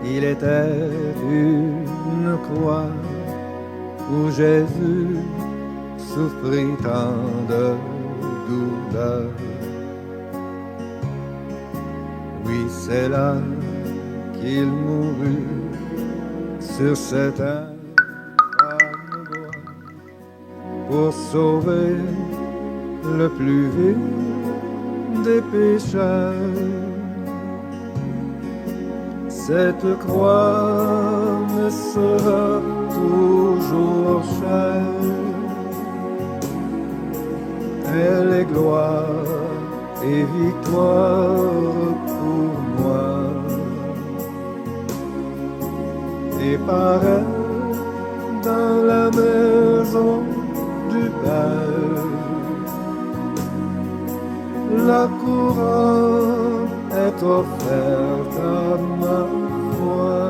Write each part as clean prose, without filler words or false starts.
Il était une croix où Jésus souffrit tant de douleur. Oui, c'est là qu'il mourut sur cet infâme bois pour sauver le plus vil des pécheurs. Cette croix me sera toujours chère. Elle est gloire et victoire pour moi. Et par elle, dans la maison du Père, la couronne est offerte à ma foi.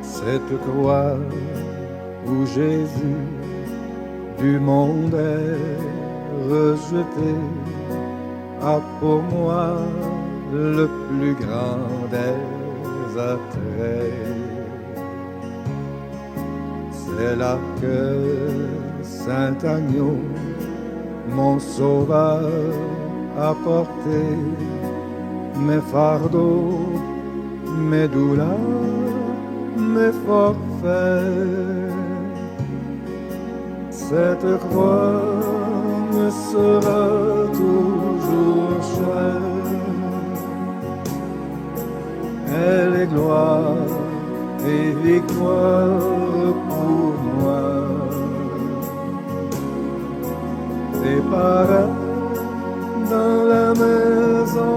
Cette croix où Jésus du monde est rejeté a pour moi le plus grand des attraits. C'est là que Saint Agneau, mon sauveur, a porté mes fardeaux, mes douleurs, mes forfaits. Cette croix me sera toujours chère. Elle est gloire et victoire pour moi. Et par elle, dans la maison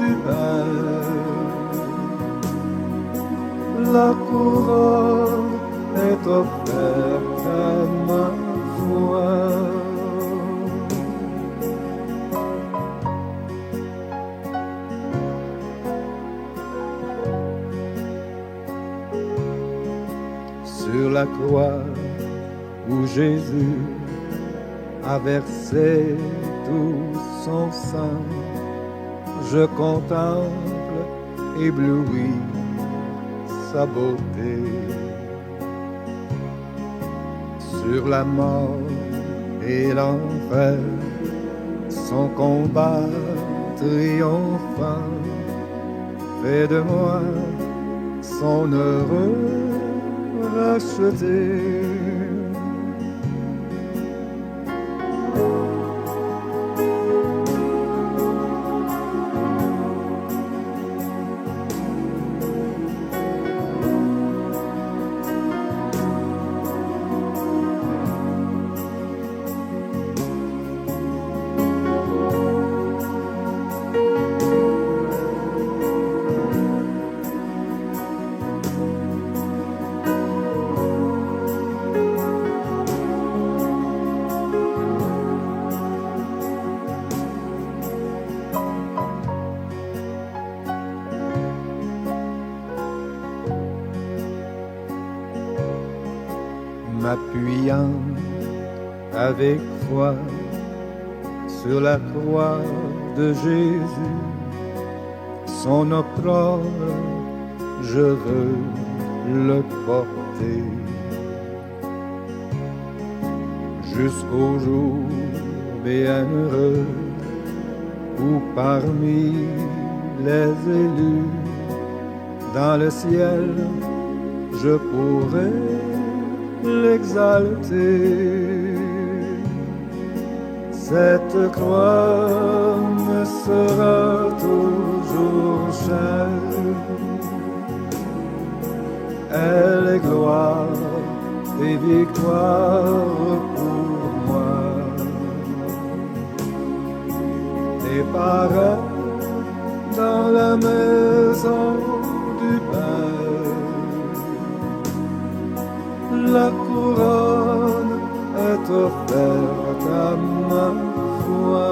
du Père, la couronne est offerte à ma foi. Sur la croix où Jésus a versé tout son sang, je contemple ébloui sa beauté. Sur la mort et l'enfer, son combat triomphant fait de moi son heureux racheté. M'appuyant avec foi sur la croix de Jésus, son opprobre, je veux le porter jusqu'au jour bienheureux où parmi les élus dans le ciel je pourrai l'exalter. Cette croix me sera toujours chère. Elle est gloire et victoire pour moi. Et par elle, dans la maison du Père, la couronne est offerte à ma foi.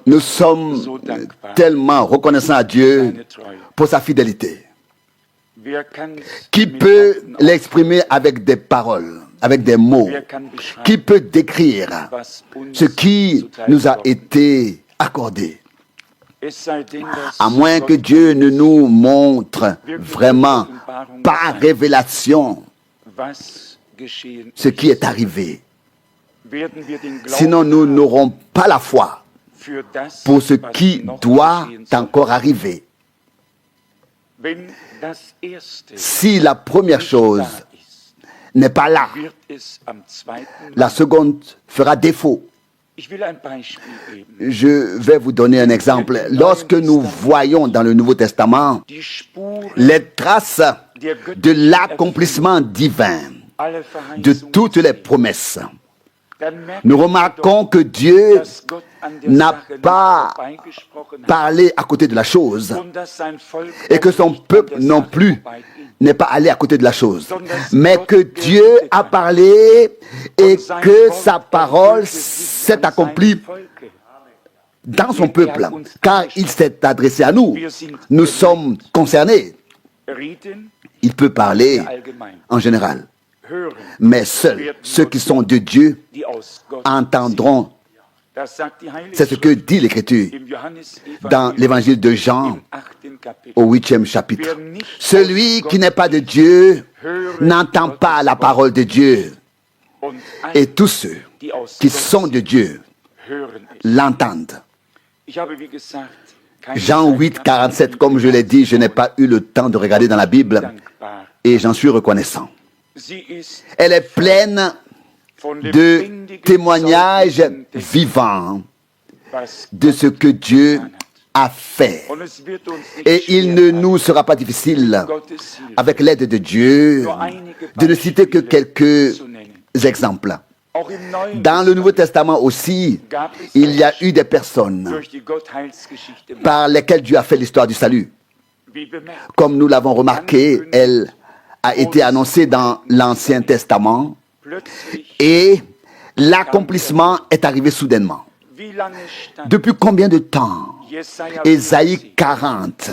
Nous sommes tellement reconnaissants à Dieu pour sa fidélité. Qui peut l'exprimer avec des paroles, avec des mots? Qui peut décrire ce qui nous a été accordé? À moins que Dieu ne nous montre vraiment par révélation ce qui est arrivé. Sinon, nous n'aurons pas la foi pour ce qui doit encore arriver. Si la première chose n'est pas là, la seconde fera défaut. Je vais vous donner un exemple. Lorsque nous voyons dans le Nouveau Testament les traces de l'accomplissement divin de toutes les promesses, nous remarquons que Dieu n'a pas parlé à côté de la chose et que son peuple non plus n'est pas allé à côté de la chose, mais que Dieu a parlé et que sa parole s'est accomplie dans son peuple, car il s'est adressé à nous. Nous sommes concernés. Il peut parler en général, mais seuls ceux qui sont de Dieu entendront. C'est ce que dit l'Écriture dans l'évangile de Jean au 8e chapitre. Celui qui n'est pas de Dieu n'entend pas la parole de Dieu. Et tous ceux qui sont de Dieu l'entendent. Jean 8, 47, comme je l'ai dit, je n'ai pas eu le temps de regarder dans la Bible et j'en suis reconnaissant. Elle est pleine de témoignages vivants de ce que Dieu a fait. Et il ne nous sera pas difficile, avec l'aide de Dieu, de ne citer que quelques exemples. Dans le Nouveau Testament aussi, il y a eu des personnes par lesquelles Dieu a fait l'histoire du salut. Comme nous l'avons remarqué, elle a été annoncée dans l'Ancien Testament et l'accomplissement est arrivé soudainement. Depuis combien de temps? Ésaïe 40,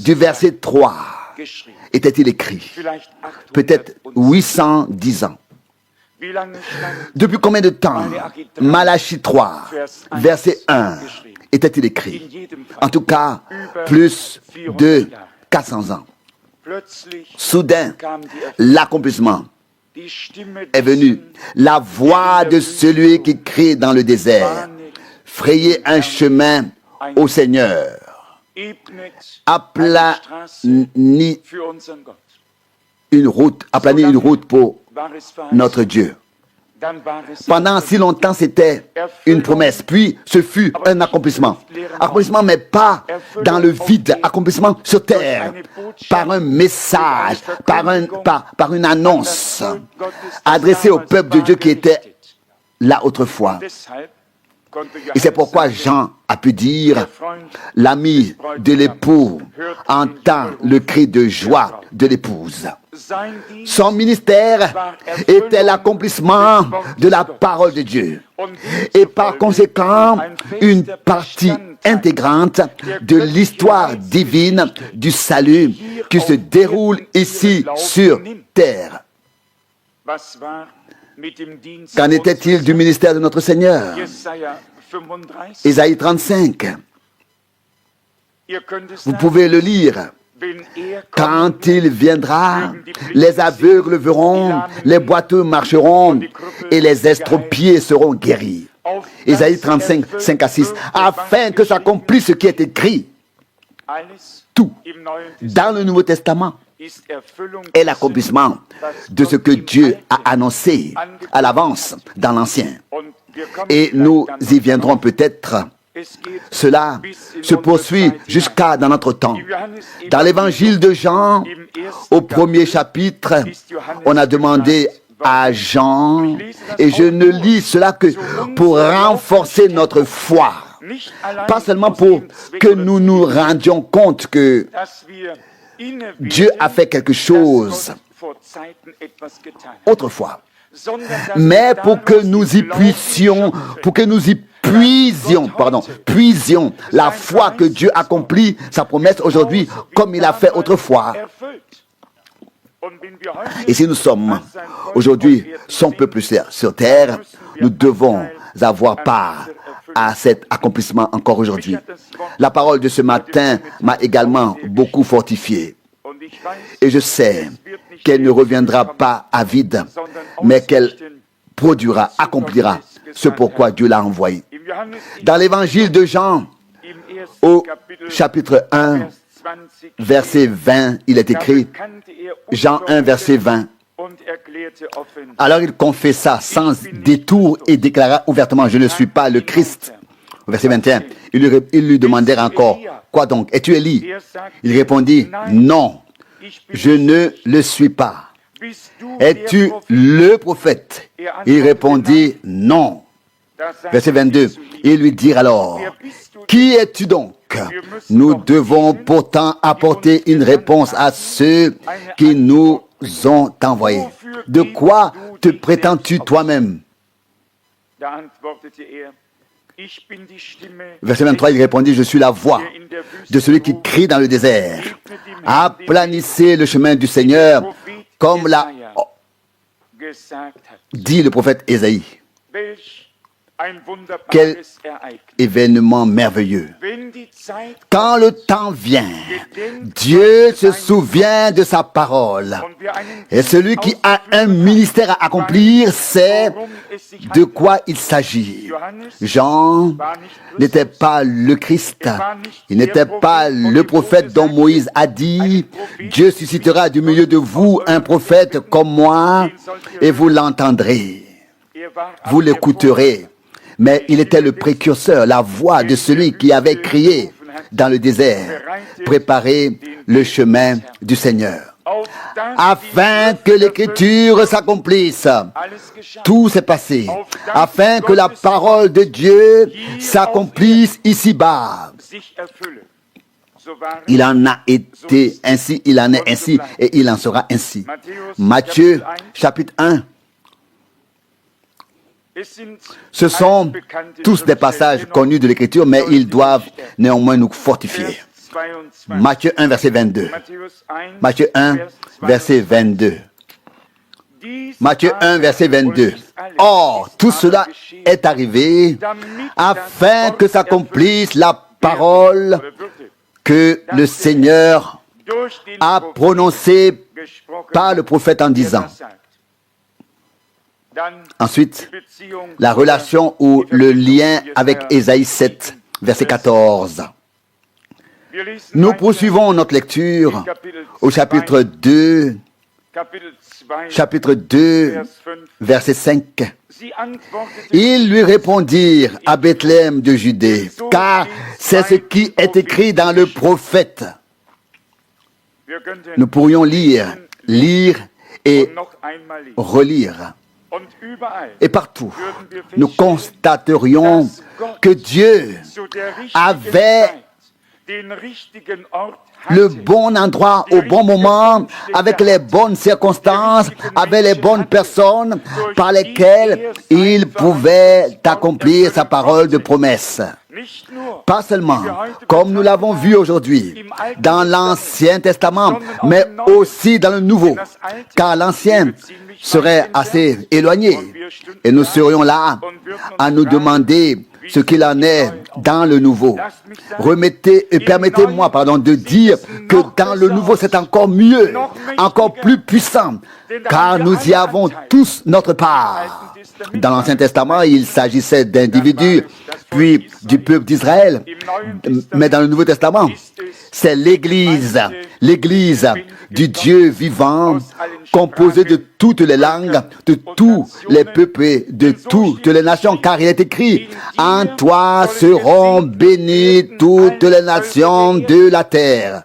du verset 3, était-il écrit? Peut-être 810 ans. Depuis combien de temps? Malachie 3, verset 1, était-il écrit? En tout cas, plus de 400 ans. Soudain, l'accomplissement est venu. La voix de celui qui crie dans le désert. Frayez un chemin au Seigneur. Aplanez une route pour notre Dieu. Pendant si longtemps, c'était une promesse. Puis, ce fut un accomplissement. Accomplissement, mais pas dans le vide. Accomplissement sur terre. Par un message, par une annonce adressée au peuple de Dieu qui était là autrefois. Et c'est pourquoi Jean a pu dire, l'ami de l'époux entend le cri de joie de l'épouse. Son ministère était l'accomplissement de la parole de Dieu. Et par conséquent, une partie intégrante de l'histoire divine du salut qui se déroule ici sur terre. Qu'en était-il du ministère de notre Seigneur? Ésaïe 35. Vous pouvez le lire. Quand il viendra, les aveugles verront, les boiteux marcheront et les estropiés seront guéris. Ésaïe 35, 5 à 6. Afin que s'accomplisse ce qui est écrit. Tout dans le Nouveau Testament est l'accomplissement de ce que Dieu a annoncé à l'avance dans l'Ancien. Et nous y viendrons peut-être. Cela se poursuit jusqu'à dans notre temps. Dans l'évangile de Jean, au premier chapitre, on a demandé à Jean, et je ne lis cela que pour renforcer notre foi. Pas seulement pour que nous nous rendions compte que Dieu a fait quelque chose autrefois, mais pour que nous y puissions, puisions la foi que Dieu accomplit sa promesse aujourd'hui comme il a fait autrefois. Et si nous sommes aujourd'hui son peuple sur terre, nous devons avoir part à cet accomplissement encore aujourd'hui. La parole de ce matin m'a également beaucoup fortifié. Et je sais qu'elle ne reviendra pas à vide, mais qu'elle produira, accomplira ce pourquoi Dieu l'a envoyé. Dans l'évangile de Jean, au chapitre 1, verset 20, il est écrit, Jean 1, verset 20. Alors il confessa sans détour et déclara ouvertement, je ne suis pas le Christ. Au verset 21, ils lui demandèrent encore, quoi donc, es-tu Élie? Il répondit, non, je ne le suis pas. Es-tu le prophète? Il répondit, non. Verset 22, ils lui dirent alors, qui es-tu donc? Nous devons pourtant apporter une réponse à ceux qui nous ont envoyés. De quoi te prétends-tu toi-même? Verset 23, il répondit, je suis la voix de celui qui crie dans le désert. Aplanissez le chemin du Seigneur, comme l'a dit le prophète Ésaïe. Quel événement merveilleux. Quand le temps vient, Dieu se souvient de sa parole. Et celui qui a un ministère à accomplir sait de quoi il s'agit. Jean n'était pas le Christ. Il n'était pas le prophète dont Moïse a dit, Dieu suscitera du milieu de vous un prophète comme moi et vous l'entendrez. Vous l'écouterez. Mais il était le précurseur, la voix de celui qui avait crié dans le désert, préparez le chemin du Seigneur. Afin que l'écriture s'accomplisse. Tout s'est passé. Afin que la parole de Dieu s'accomplisse ici-bas. Il en a été ainsi, il en est ainsi et il en sera ainsi. Matthieu chapitre 1. Ce sont tous des passages connus de l'Écriture, mais ils doivent néanmoins nous fortifier. Matthieu 1, verset 22. Matthieu 1, verset 22. Matthieu 1, verset 22. Or, tout cela est arrivé afin que s'accomplisse la parole que le Seigneur a prononcée par le prophète en disant. Ensuite, la relation ou le lien avec Ésaïe 7, verset 14. Nous poursuivons notre lecture au chapitre 2, verset 5. Ils lui répondirent à Bethléem de Judée, car c'est ce qui est écrit dans le prophète. Nous pourrions lire et relire. Et partout, nous constaterions que Dieu avait le bon endroit au bon moment, avec les bonnes circonstances, avec les bonnes personnes par lesquelles il pouvait accomplir sa parole de promesse. Pas seulement, comme nous l'avons vu aujourd'hui, dans l'Ancien Testament, mais aussi dans le Nouveau, car l'Ancien serait assez éloigné et nous serions là à nous demander ce qu'il en est dans le nouveau. Permettez-moi, de dire que dans le nouveau, c'est encore mieux, encore plus puissant, car nous y avons tous notre part. Dans l'Ancien Testament, il s'agissait d'individus, puis du peuple d'Israël. Mais dans le Nouveau Testament, c'est l'Église du Dieu vivant, composée de toutes les langues, de tous les peuples et de toutes les nations, car il est écrit, « En toi seront bénies toutes les nations de la terre. »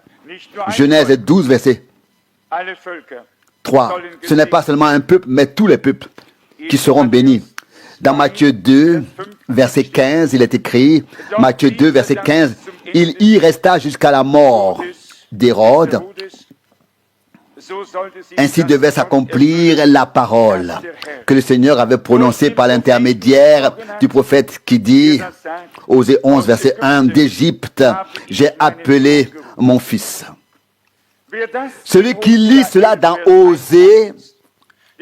Genèse 12, verset 3. Ce n'est pas seulement un peuple, mais tous les peuples qui seront bénis. Dans Matthieu 2, verset 15, il est écrit, Matthieu 2, verset 15, « Il y resta jusqu'à la mort d'Hérode. Ainsi devait s'accomplir la parole que le Seigneur avait prononcée par l'intermédiaire du prophète qui dit, Osée 11, verset 1, « D'Égypte, j'ai appelé mon fils. » Celui qui lit cela dans Osée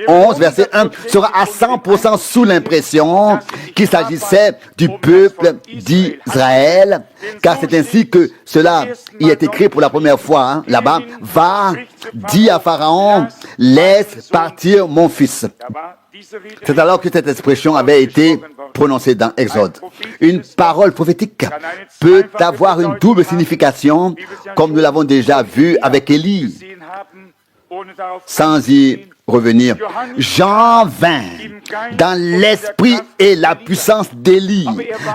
11, verset 1, sera à 100% sous l'impression qu'il s'agissait du peuple d'Israël, car c'est ainsi que cela y est écrit pour la première fois, là-bas. « Va, dis à Pharaon, laisse partir mon fils. » C'est alors que cette expression avait été prononcée dans Exode. Une parole prophétique peut avoir une double signification, comme nous l'avons déjà vu avec Élie. Sans y revenir, Jean vint dans l'esprit et la puissance d'Élie,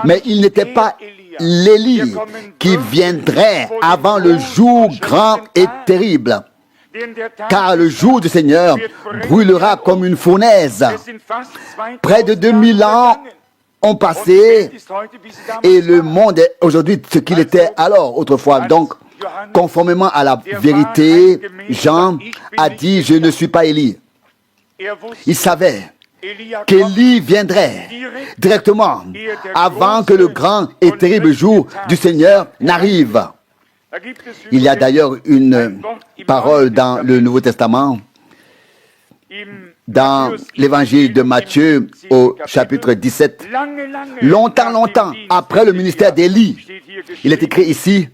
mais il n'était pas l'Élie qui viendrait avant le jour grand et terrible, car le jour du Seigneur brûlera comme une fournaise. Près de 2000 ans ont passé et le monde est aujourd'hui ce qu'il était alors autrefois. Donc, conformément à la vérité, Jean a dit, je ne suis pas Élie. Il savait qu'Élie viendrait directement avant que le grand et terrible jour du Seigneur n'arrive. Il y a d'ailleurs une parole dans le Nouveau Testament, dans l'évangile de Matthieu au chapitre 17, longtemps après le ministère d'Élie. Il est écrit ici,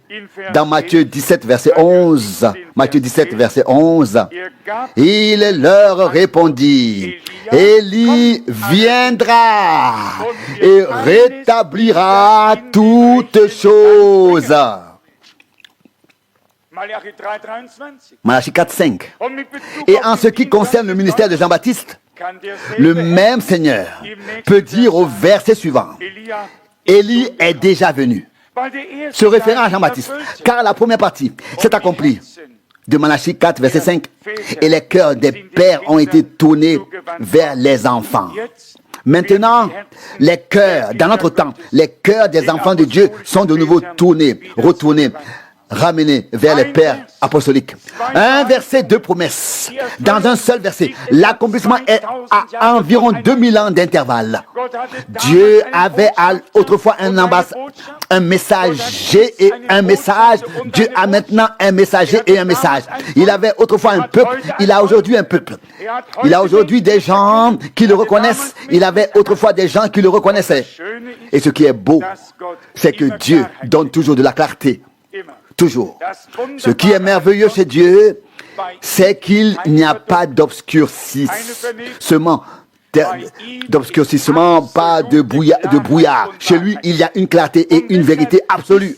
dans Matthieu 17, verset 11, Matthieu 17, verset 11, il leur répondit, Élie viendra et rétablira toutes choses. Malachie 4, 5. Et en ce qui concerne le ministère de Jean-Baptiste, le même Seigneur peut dire au verset suivant, Élie est déjà venu, se référant à Jean-Baptiste, car la première partie s'est accomplie de Malachie 4, verset 5, et les cœurs des pères ont été tournés vers les enfants. Maintenant, les cœurs, dans notre temps, les cœurs des enfants de Dieu sont de nouveau retournés, ramenés vers les pères apostoliques. Un verset, deux promesses. Dans un seul verset. L'accomplissement est à environ 2000 ans d'intervalle. Dieu avait autrefois un messager et un message. Dieu a maintenant un messager et un message. Il avait autrefois un peuple. Il a aujourd'hui un peuple. Il a aujourd'hui des gens qui le reconnaissent. Il avait autrefois des gens qui le reconnaissaient. Et ce qui est beau, c'est que Dieu donne toujours de la clarté. Toujours. Ce qui est merveilleux chez Dieu, c'est qu'il n'y a pas d'obscurcissement, pas de brouillard. Chez lui, il y a une clarté et une vérité absolue.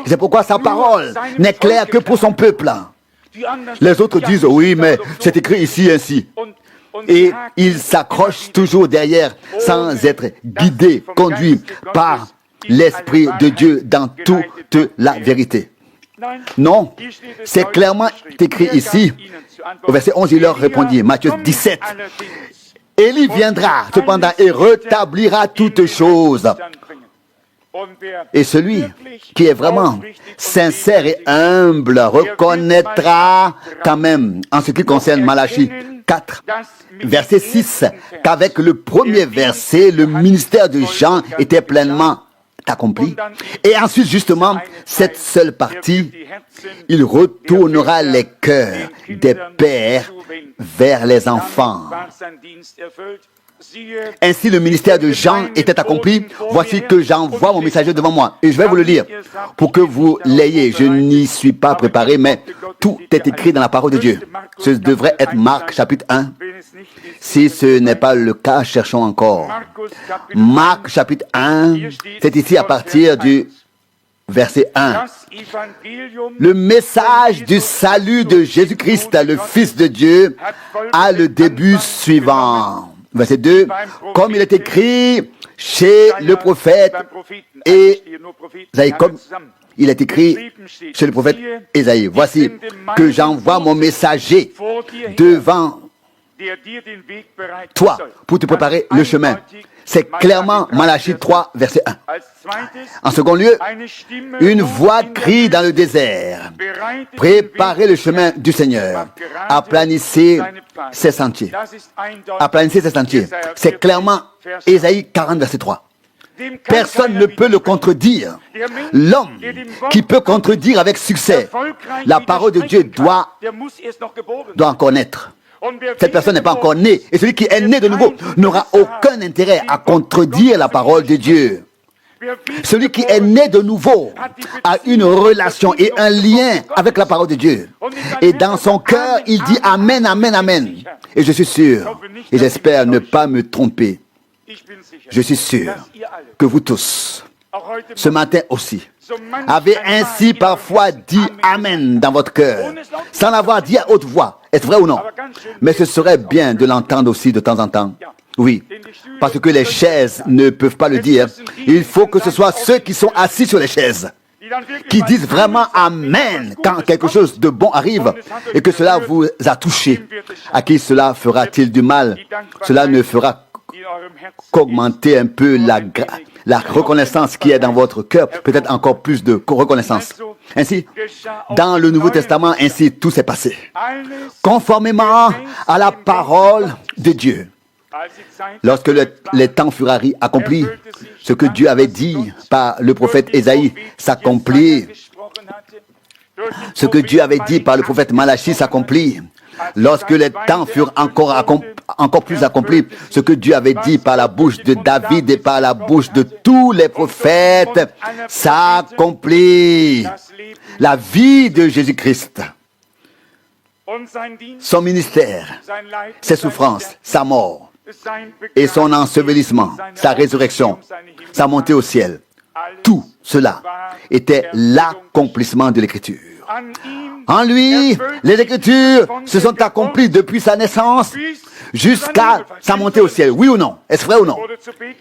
C'est pourquoi sa parole n'est claire que pour son peuple. Les autres disent, oui, mais c'est écrit ici ainsi. Et ils s'accrochent toujours derrière sans être guidés, conduits par l'Esprit de Dieu dans toute la vérité. Non, c'est clairement écrit ici. Au verset 11, il leur répondit, Matthieu 17, Élie viendra cependant et rétablira toutes choses. Et celui qui est vraiment sincère et humble reconnaîtra quand même, en ce qui concerne Malachie 4, verset 6, qu'avec le premier verset, le ministère de Jean était pleinement accompli. Et ensuite, justement, cette seule partie, il retournera les cœurs des pères vers les enfants. Ainsi le ministère de Jean était accompli. Voici que j'envoie mon messager devant moi. Et je vais vous le lire pour que vous l'ayez. Je n'y suis pas préparé, mais tout est écrit dans la parole de Dieu. Ce devrait être Marc chapitre 1. Si ce n'est pas le cas, cherchons encore. Marc chapitre 1, c'est ici à partir du verset 1. Le message du salut de Jésus-Christ, le Fils de Dieu, a le début suivant. Verset 2. Comme il est écrit chez le prophète Ésaïe, comme il est écrit chez le prophète Ésaïe. Voici que j'envoie mon messager devant toi pour te préparer le chemin. C'est clairement Malachie 3, verset 1. En second lieu, une voix crie dans le désert. Préparez le chemin du Seigneur. Aplanissez ses sentiers. Aplanissez ses sentiers. C'est clairement Ésaïe 40, verset 3. Personne ne peut le contredire. L'homme qui peut contredire avec succès la parole de Dieu doit encore naître. Cette personne n'est pas encore née. Et celui qui est né de nouveau n'aura aucun intérêt à contredire la parole de Dieu. Celui qui est né de nouveau a une relation et un lien avec la parole de Dieu. Et dans son cœur, il dit Amen, Amen, Amen. Et je suis sûr, et j'espère ne pas me tromper, je suis sûr que vous tous, ce matin aussi, avez ainsi parfois dit Amen dans votre cœur, sans l'avoir dit à haute voix. Est-ce vrai ou non? Mais ce serait bien de l'entendre aussi de temps en temps. Oui, parce que les chaises ne peuvent pas le dire. Il faut que ce soit ceux qui sont assis sur les chaises, qui disent vraiment Amen quand quelque chose de bon arrive et que cela vous a touché. À qui cela fera-t-il du mal? Cela ne fera qu'augmenter un peu la reconnaissance qui est dans votre cœur, peut-être encore plus de reconnaissance. Ainsi, dans le Nouveau Testament, ainsi tout s'est passé, conformément à la parole de Dieu. Lorsque les temps furent accomplis, ce que Dieu avait dit par le prophète Ésaïe s'accomplit. Ce que Dieu avait dit par le prophète Malachie s'accomplit. Lorsque les temps furent encore plus accomplis, ce que Dieu avait dit par la bouche de David et par la bouche de tous les prophètes s'accomplit. La vie de Jésus-Christ, son ministère, ses souffrances, sa mort et son ensevelissement, sa résurrection, sa montée au ciel, tout cela était l'accomplissement de l'Écriture. En lui, les Écritures se sont accomplies depuis sa naissance jusqu'à sa montée au ciel. Oui ou non? Est-ce vrai ou non?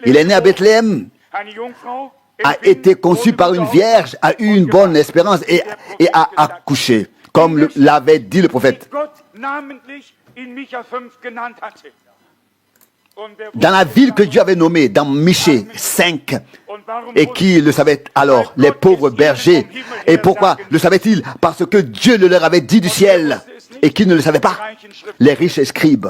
Il est né à Bethléem, a été conçu par une vierge, a eu une bonne espérance et a accouché, comme l'avait dit le prophète. Dans la ville que Dieu avait nommée, dans Michée 5, et qui le savait alors? Les pauvres bergers. Et pourquoi le savaient-ils? Parce que Dieu le leur avait dit du ciel, et qui ne le savaient pas? Les riches scribes.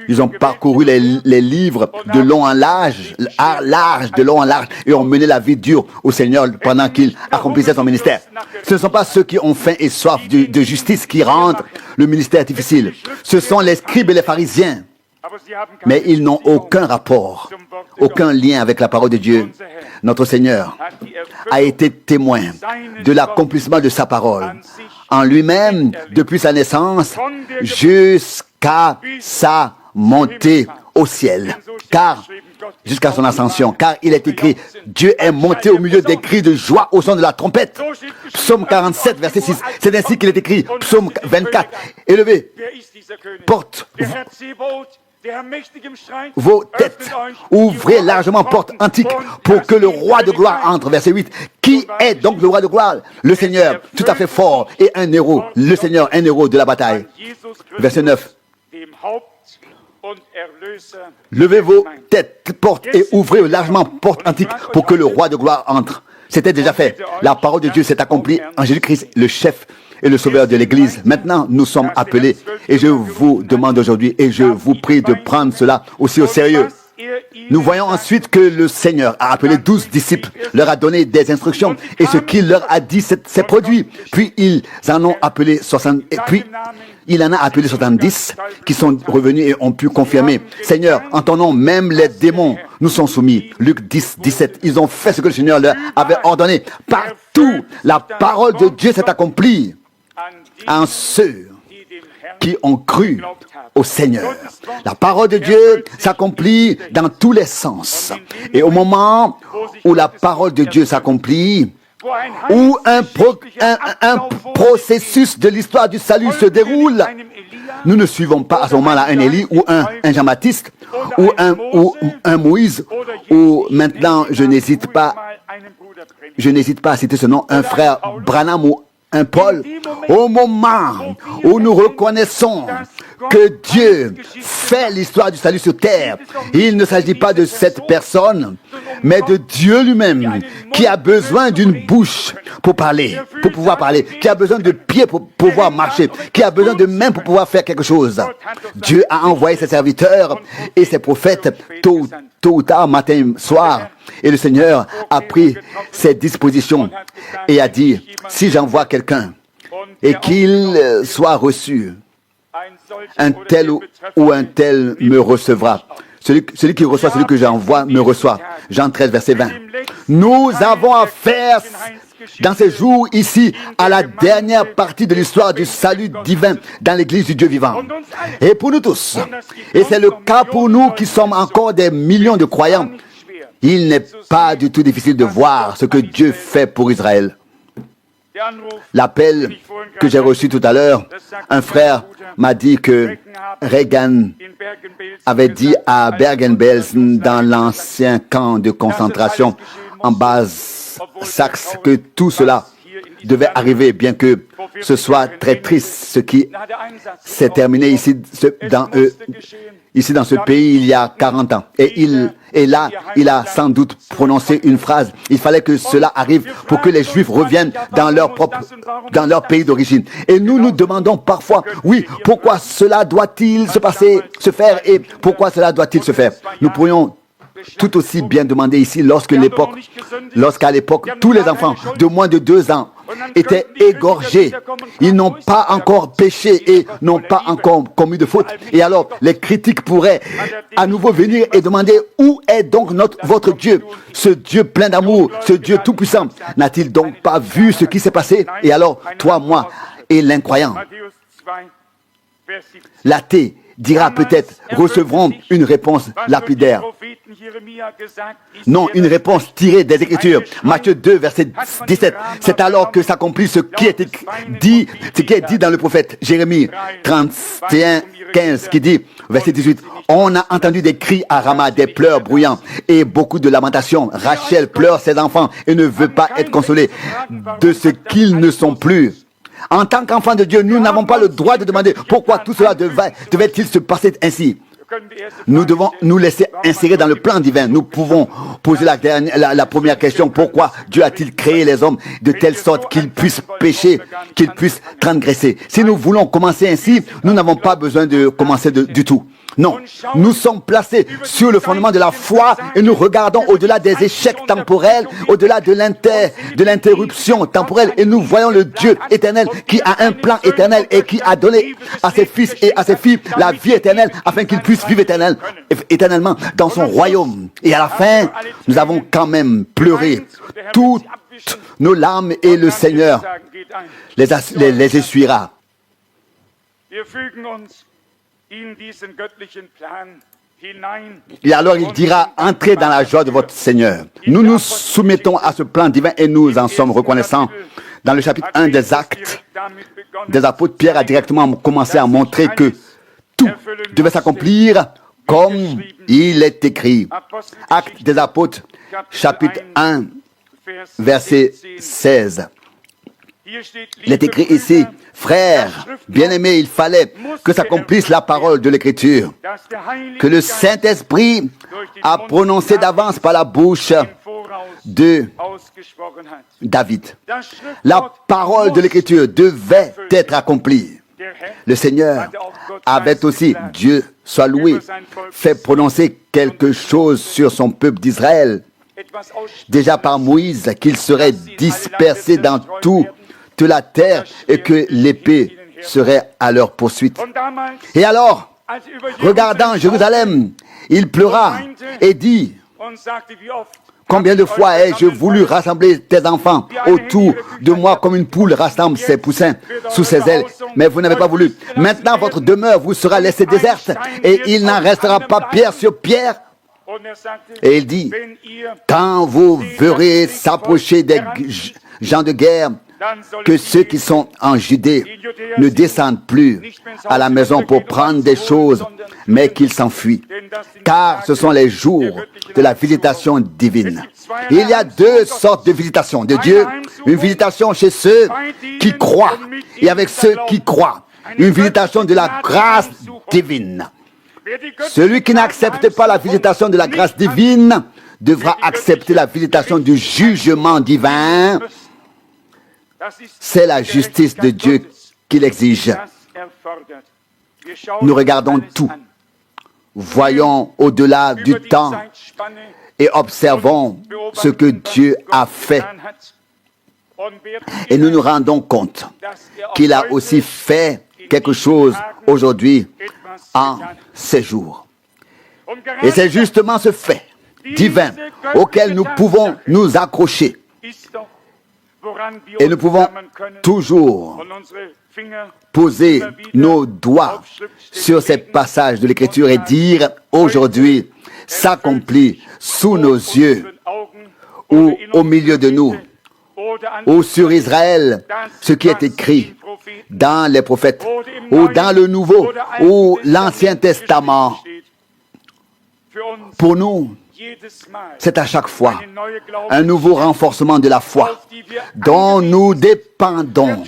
Ils ont parcouru les livres de long en large, de long en large, et ont mené la vie dure au Seigneur pendant qu'il accomplissait son ministère. Ce ne sont pas ceux qui ont faim et soif de justice qui rendent le ministère difficile. Ce sont les scribes et les pharisiens. Mais ils n'ont aucun rapport, aucun lien avec la parole de Dieu. Notre Seigneur a été témoin de l'accomplissement de sa parole en lui-même depuis sa naissance jusqu'à sa montée au ciel, car jusqu'à son ascension, car il est écrit, Dieu est monté au milieu des cris de joie au son de la trompette. Psaume 47, verset 6, c'est ainsi qu'il est écrit. Psaume 24, élevez, porte vos têtes, ouvrez largement porte antique pour que le roi de gloire entre. Verset 8. Qui est donc le roi de gloire? Le Seigneur, tout à fait fort et un héros. Le Seigneur, un héros de la bataille. Verset 9. Levez vos têtes, portes et ouvrez largement porte antique pour que le roi de gloire entre. C'était déjà fait. La parole de Dieu s'est accomplie en Jésus-Christ, le chef et le sauveur de l'Église. Maintenant, nous sommes appelés et je vous demande aujourd'hui et je vous prie de prendre cela aussi au sérieux. Nous voyons ensuite que le Seigneur a appelé 12 disciples, leur a donné des instructions et ce qu'il leur a dit s'est produit. Puis ils en ont appelé 60. Et puis il en a appelé 70 qui sont revenus et ont pu confirmer. Seigneur, en ton nom, même les démons nous sont soumis. Luc 10, 17. Ils ont fait ce que le Seigneur leur avait ordonné. Partout, la parole de Dieu s'est accomplie en ceux qui ont cru au Seigneur. La parole de Dieu s'accomplit dans tous les sens. Et au moment où la parole de Dieu s'accomplit, où un processus de l'histoire du salut se déroule, nous ne suivons pas à ce moment-là un Élie ou un Jean-Baptiste ou un Moïse, ou maintenant je n'hésite pas à citer ce nom, un frère Branham ou un Paul. Au moment où nous reconnaissons que Dieu fait l'histoire du salut sur terre, il ne s'agit pas de cette personne, mais de Dieu lui-même, qui a besoin d'une bouche pour parler, pour pouvoir parler, qui a besoin de pieds pour pouvoir marcher, qui a besoin de mains pour pouvoir faire quelque chose. Dieu a envoyé ses serviteurs et ses prophètes tôt ou tard, matin, soir, et le Seigneur a pris ses dispositions et a dit, si j'envoie quelqu'un et qu'il soit reçu, un tel ou un tel me recevra. Celui qui reçoit celui que j'envoie me reçoit. Jean 13, verset 20. Nous avons affaire dans ces jours ici à la dernière partie de l'histoire du salut divin dans l'église du Dieu vivant. Et pour nous tous, et c'est le cas pour nous qui sommes encore des millions de croyants, il n'est pas du tout difficile de voir ce que Dieu fait pour Israël. L'appel que j'ai reçu tout à l'heure, un frère m'a dit que Reagan avait dit à Bergen-Belsen, dans l'ancien camp de concentration en Bas-Saxe, que tout cela devait arriver, bien que ce soit très triste, ce qui s'est terminé ici dans ce pays il y a 40 ans. Et là, il a sans doute prononcé une phrase. Il fallait que cela arrive pour que les Juifs reviennent dans leur pays d'origine. Et nous nous demandons parfois, oui, pourquoi cela doit-il se faire et pourquoi cela doit-il se faire? Nous pourrions tout aussi bien demander ici lorsqu'à l'époque, tous les enfants de moins de 2 ans étaient égorgés. Ils n'ont pas encore péché et n'ont pas encore commis de faute. Et alors, les critiques pourraient à nouveau venir et demander où est donc votre Dieu, ce Dieu plein d'amour, ce Dieu tout-puissant. N'a-t-il donc pas vu ce qui s'est passé? Et alors, toi, moi et l'incroyant, l'athée dira peut-être, recevront une réponse lapidaire. Non, une réponse tirée des Écritures. Matthieu 2, verset 17. C'est alors que s'accomplit ce qui est dit dans le prophète Jérémie 31, 15, qui dit, verset 18, on a entendu des cris à Rama, des pleurs bruyants et beaucoup de lamentations. Rachel pleure ses enfants et ne veut pas être consolée de ce qu'ils ne sont plus. En tant qu'enfants de Dieu, nous n'avons pas le droit de demander pourquoi tout cela devait-il se passer ainsi. Nous devons nous laisser insérer dans le plan divin. Nous pouvons poser la première question. Pourquoi Dieu a-t-il créé les hommes de telle sorte qu'ils puissent pécher, qu'ils puissent transgresser? Si nous voulons commencer ainsi, nous n'avons pas besoin de commencer du tout. Non, nous sommes placés sur le fondement de la foi et nous regardons au-delà des échecs temporels, au-delà de l'interruption temporelle, et nous voyons le Dieu éternel qui a un plan éternel et qui a donné à ses fils et à ses filles la vie éternelle afin qu'ils puissent vivre éternellement dans son royaume. Et à la fin, nous avons quand même pleuré toutes nos larmes et le Seigneur les essuiera. Et alors il dira, entrez dans la joie de votre Seigneur. Nous nous soumettons à ce plan divin et nous en sommes reconnaissants. Dans le chapitre 1 des Actes des Apôtres, Pierre a directement commencé à montrer que tout devait s'accomplir comme il est écrit. Actes des Apôtres, chapitre 1, verset 16. Il est écrit ici, frères, bien-aimés, il fallait que s'accomplisse la parole de l'Écriture, que le Saint-Esprit a prononcé d'avance par la bouche de David. La parole de l'Écriture devait être accomplie. Le Seigneur avait aussi, Dieu soit loué, fait prononcer quelque chose sur son peuple d'Israël, déjà par Moïse, qu'il serait dispersé dans toute la terre et que l'épée serait à leur poursuite. Et alors, regardant Jérusalem, il pleura et dit, combien de fois ai-je voulu rassembler tes enfants autour de moi comme une poule rassemble ses poussins sous ses ailes, mais vous n'avez pas voulu. Maintenant, votre demeure vous sera laissée déserte et il n'en restera pas pierre sur pierre. Et il dit, quand vous verrez s'approcher des gens de guerre, que ceux qui sont en Judée ne descendent plus à la maison pour prendre des choses, mais qu'ils s'enfuient. Car ce sont les jours de la visitation divine. Il y a deux sortes de visitations de Dieu. Une visitation chez ceux qui croient et avec ceux qui croient. Une visitation de la grâce divine. Celui qui n'accepte pas la visitation de la grâce divine devra accepter la visitation du jugement divin. C'est la justice de Dieu qu'il exige. Nous regardons tout, voyons au-delà du temps et observons ce que Dieu a fait. Et nous nous rendons compte qu'il a aussi fait quelque chose aujourd'hui en ces jours. Et c'est justement ce fait divin auquel nous pouvons nous accrocher. Et nous pouvons toujours poser nos doigts sur ces passages de l'Écriture et dire aujourd'hui s'accomplit sous nos yeux ou au milieu de nous ou sur Israël ce qui est écrit dans les prophètes ou dans le Nouveau ou l'Ancien Testament. Pour nous, c'est à chaque fois un nouveau renforcement de la foi dont nous dépendons.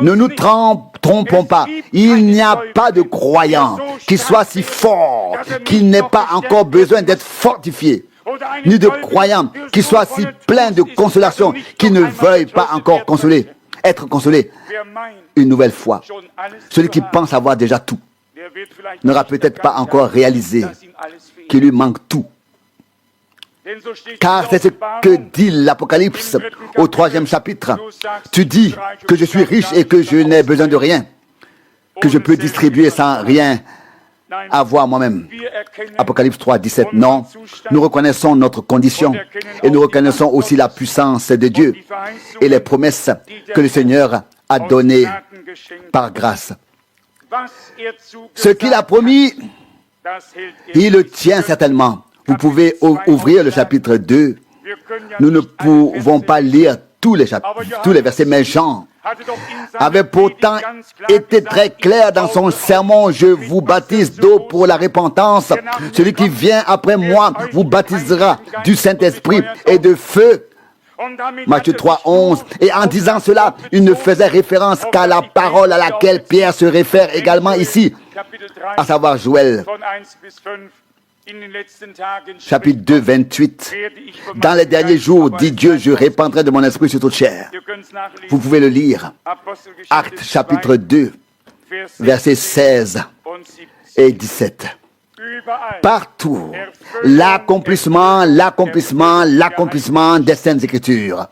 Ne nous trompons pas. Il n'y a pas de croyant qui soit si fort qu'il n'ait pas encore besoin d'être fortifié, ni de croyant qui soit si plein de consolation qu'il ne veuille pas encore être consolé une nouvelle fois. Celui qui pense avoir déjà tout n'aura peut-être pas encore réalisé qu'il lui manque tout. Car c'est ce que dit l'Apocalypse au 3e chapitre. Tu dis que je suis riche et que je n'ai besoin de rien, que je peux distribuer sans rien avoir moi-même. Apocalypse 3, 17. Non, nous reconnaissons notre condition et nous reconnaissons aussi la puissance de Dieu et les promesses que le Seigneur a données par grâce. Ce qu'il a promis, il le tient certainement. Vous pouvez ouvrir le chapitre 2. Nous ne pouvons pas lire tous les versets, mais Jean avait pourtant été très clair dans son sermon. Je vous baptise d'eau pour la repentance. Celui qui vient après moi vous baptisera du Saint-Esprit et de feu. Matthieu 3, 11. Et en disant cela, il ne faisait référence qu'à la parole à laquelle Pierre se réfère également ici, à savoir Joël. Chapitre 2, 28. Dans les derniers jours, dit Dieu, je répandrai de mon esprit sur toute chair. Vous pouvez le lire. Actes chapitre 2, versets 16 et 17. Partout, l'accomplissement des Saintes Écritures.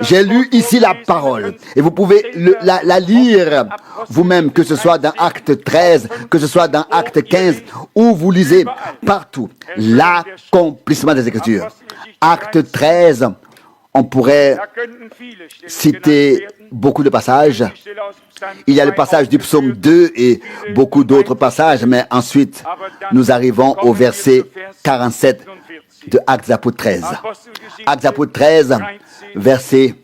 J'ai lu ici la parole et vous pouvez la lire vous-même, que ce soit dans Acte 13, que ce soit dans Acte 15, où vous lisez partout l'accomplissement des Écritures. Acte 13, on pourrait citer beaucoup de passages. Il y a le passage du psaume 2 et beaucoup d'autres passages, mais ensuite, nous arrivons au verset 47 de Actes apôtres 13. Actes apôtres 13, verset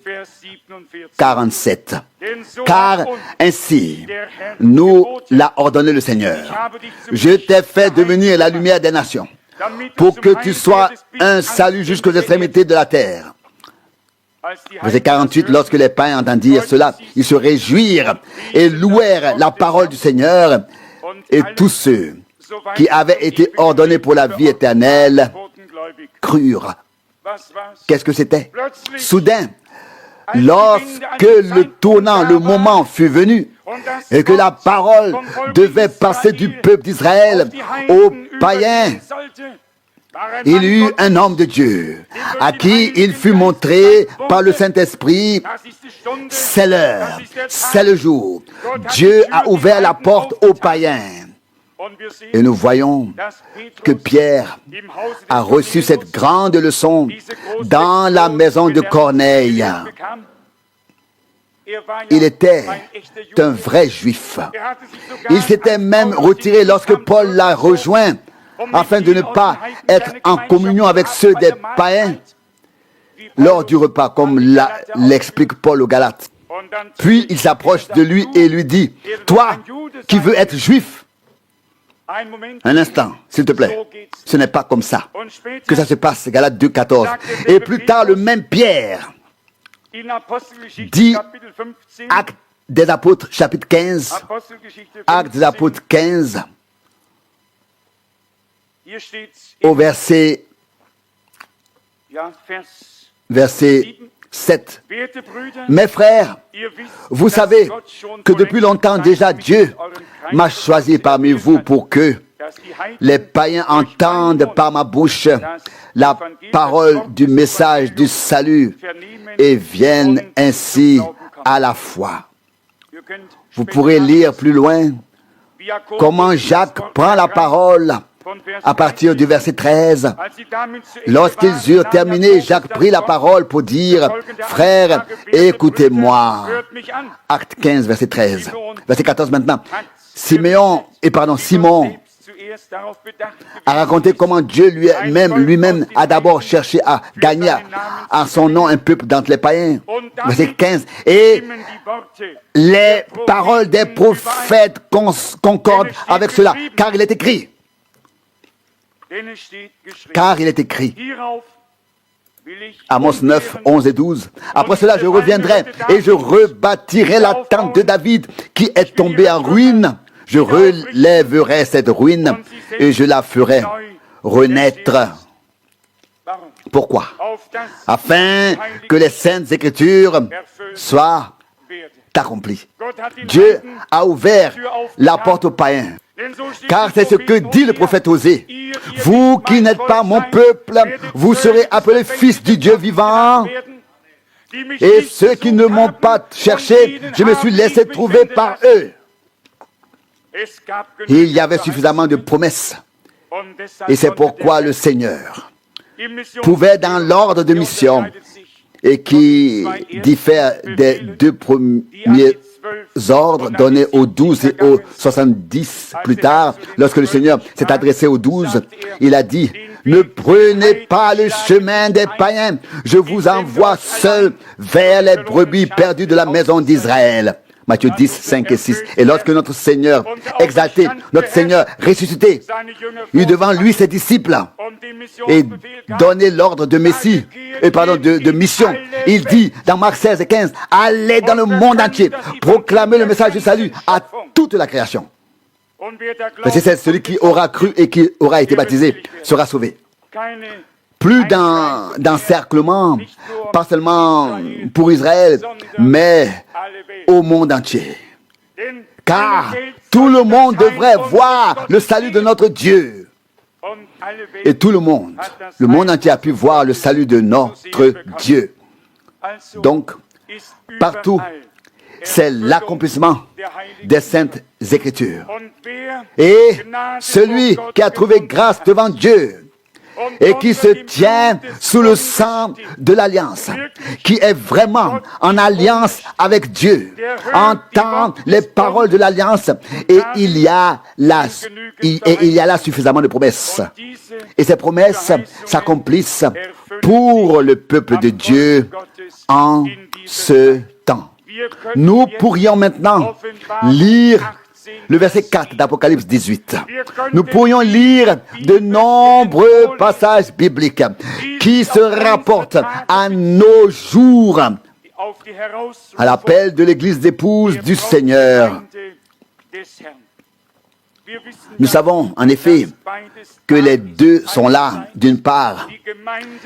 47. Car ainsi nous l'a ordonné le Seigneur. Je t'ai fait devenir la lumière des nations, pour que tu sois un salut jusqu'aux extrémités de la terre. Verset 48, lorsque les païens entendirent cela, ils se réjouirent et louèrent la parole du Seigneur, et tous ceux qui avaient été ordonnés pour la vie éternelle crurent. Qu'est-ce que c'était? Soudain, lorsque le tournant, le moment fut venu, et que la parole devait passer du peuple d'Israël aux païens, il y eut un homme de Dieu à qui il fut montré par le Saint-Esprit, c'est l'heure, c'est le jour. Dieu a ouvert la porte aux païens. Et nous voyons que Pierre a reçu cette grande leçon dans la maison de Corneille. Il était un vrai juif. Il s'était même retiré lorsque Paul l'a rejoint afin de ne pas être en communion avec ceux des païens lors du repas, comme l'explique Paul aux Galates. Puis il s'approche de lui et lui dit, « Toi qui veux être juif, un instant, s'il te plaît, ce n'est pas comme ça que ça se passe, Galates 2, 14. Et plus tard, le même Pierre dit, Actes des Apôtres, chapitre 15, Actes des Apôtres 15, au verset 7. Mes frères, vous savez que depuis longtemps déjà Dieu m'a choisi parmi vous pour que les païens entendent par ma bouche la parole du message du salut et viennent ainsi à la foi. Vous pourrez lire plus loin comment Jacques prend la parole à partir du verset 13. Lorsqu'ils eurent terminé, Jacques prit la parole pour dire, « Frères, écoutez-moi. » Acte 15, verset 13. Verset 14 maintenant. Simon a raconté comment Dieu lui-même a d'abord cherché à gagner à son nom un peuple d'entre les païens. Verset 15. Et les paroles des prophètes concordent avec cela, car il est écrit. Car il est écrit, Amos 9, 11 et 12. Après cela, je reviendrai et je rebâtirai la tente de David qui est tombée en ruine. Je relèverai cette ruine et je la ferai renaître. Pourquoi? Afin que les saintes écritures soient accomplies. Dieu a ouvert la porte aux païens. Car c'est ce que dit le prophète Osée. Vous qui n'êtes pas mon peuple, vous serez appelés fils du Dieu vivant. Et ceux qui ne m'ont pas cherché, je me suis laissé trouver par eux. Il y avait suffisamment de promesses. Et c'est pourquoi le Seigneur pouvait, dans l'ordre de mission, et qui diffère des deux premiers ordres donnés aux 12 et aux 70 plus tard, lorsque le Seigneur s'est adressé aux 12, il a dit, « Ne prenez pas le chemin des païens, je vous envoie seul vers les brebis perdues de la maison d'Israël. » Matthieu 10, 5 et 6. Et lorsque notre Seigneur exalté, notre Seigneur ressuscité, eut devant lui ses disciples et donné l'ordre de Messie, de mission, il dit dans Marc 16 et 15, allez dans le monde entier, proclamez le message du salut à toute la création. Verset 16, celui qui aura cru et qui aura été baptisé sera sauvé. Plus d'encerclement, pas seulement pour Israël, mais au monde entier. Car tout le monde devrait voir le salut de notre Dieu. Et tout le monde entier a pu voir le salut de notre Dieu. Donc, partout, c'est l'accomplissement des saintes Écritures. Et celui qui a trouvé grâce devant Dieu et qui se tient sous le sang de l'alliance, qui est vraiment en alliance avec Dieu, entend les paroles de l'alliance et il y a là suffisamment de promesses. Et ces promesses s'accomplissent pour le peuple de Dieu en ce temps. Nous pourrions maintenant lire le verset 4 d'Apocalypse 18. Nous pourrions lire de nombreux passages bibliques qui se rapportent à nos jours, à l'appel de l'Église d'épouse du Seigneur. Nous savons en effet que les deux sont là. D'une part,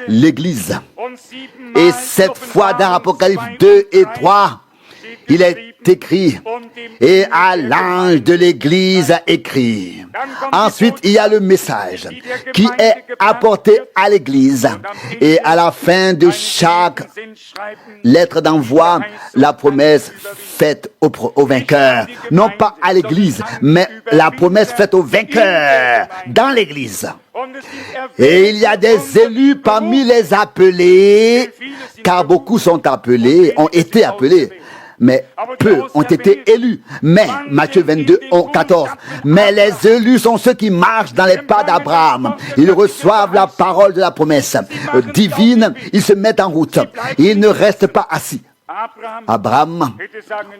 l'Église. Et 7 fois dans Apocalypse 2 et 3, il est écrit et à l'ange de l'Église écrit. Ensuite, il y a le message qui est apporté à l'Église. Et à la fin de chaque lettre d'envoi, la promesse faite au vainqueur. Non pas à l'Église, mais la promesse faite au vainqueur dans l'Église. Et il y a des élus parmi les appelés, car beaucoup sont appelés, ont été appelés, mais peu ont été élus. Mais, Matthieu 22, 14, mais les élus sont ceux qui marchent dans les pas d'Abraham. Ils reçoivent la parole de la promesse divine, ils se mettent en route. Ils ne restent pas assis. Abraham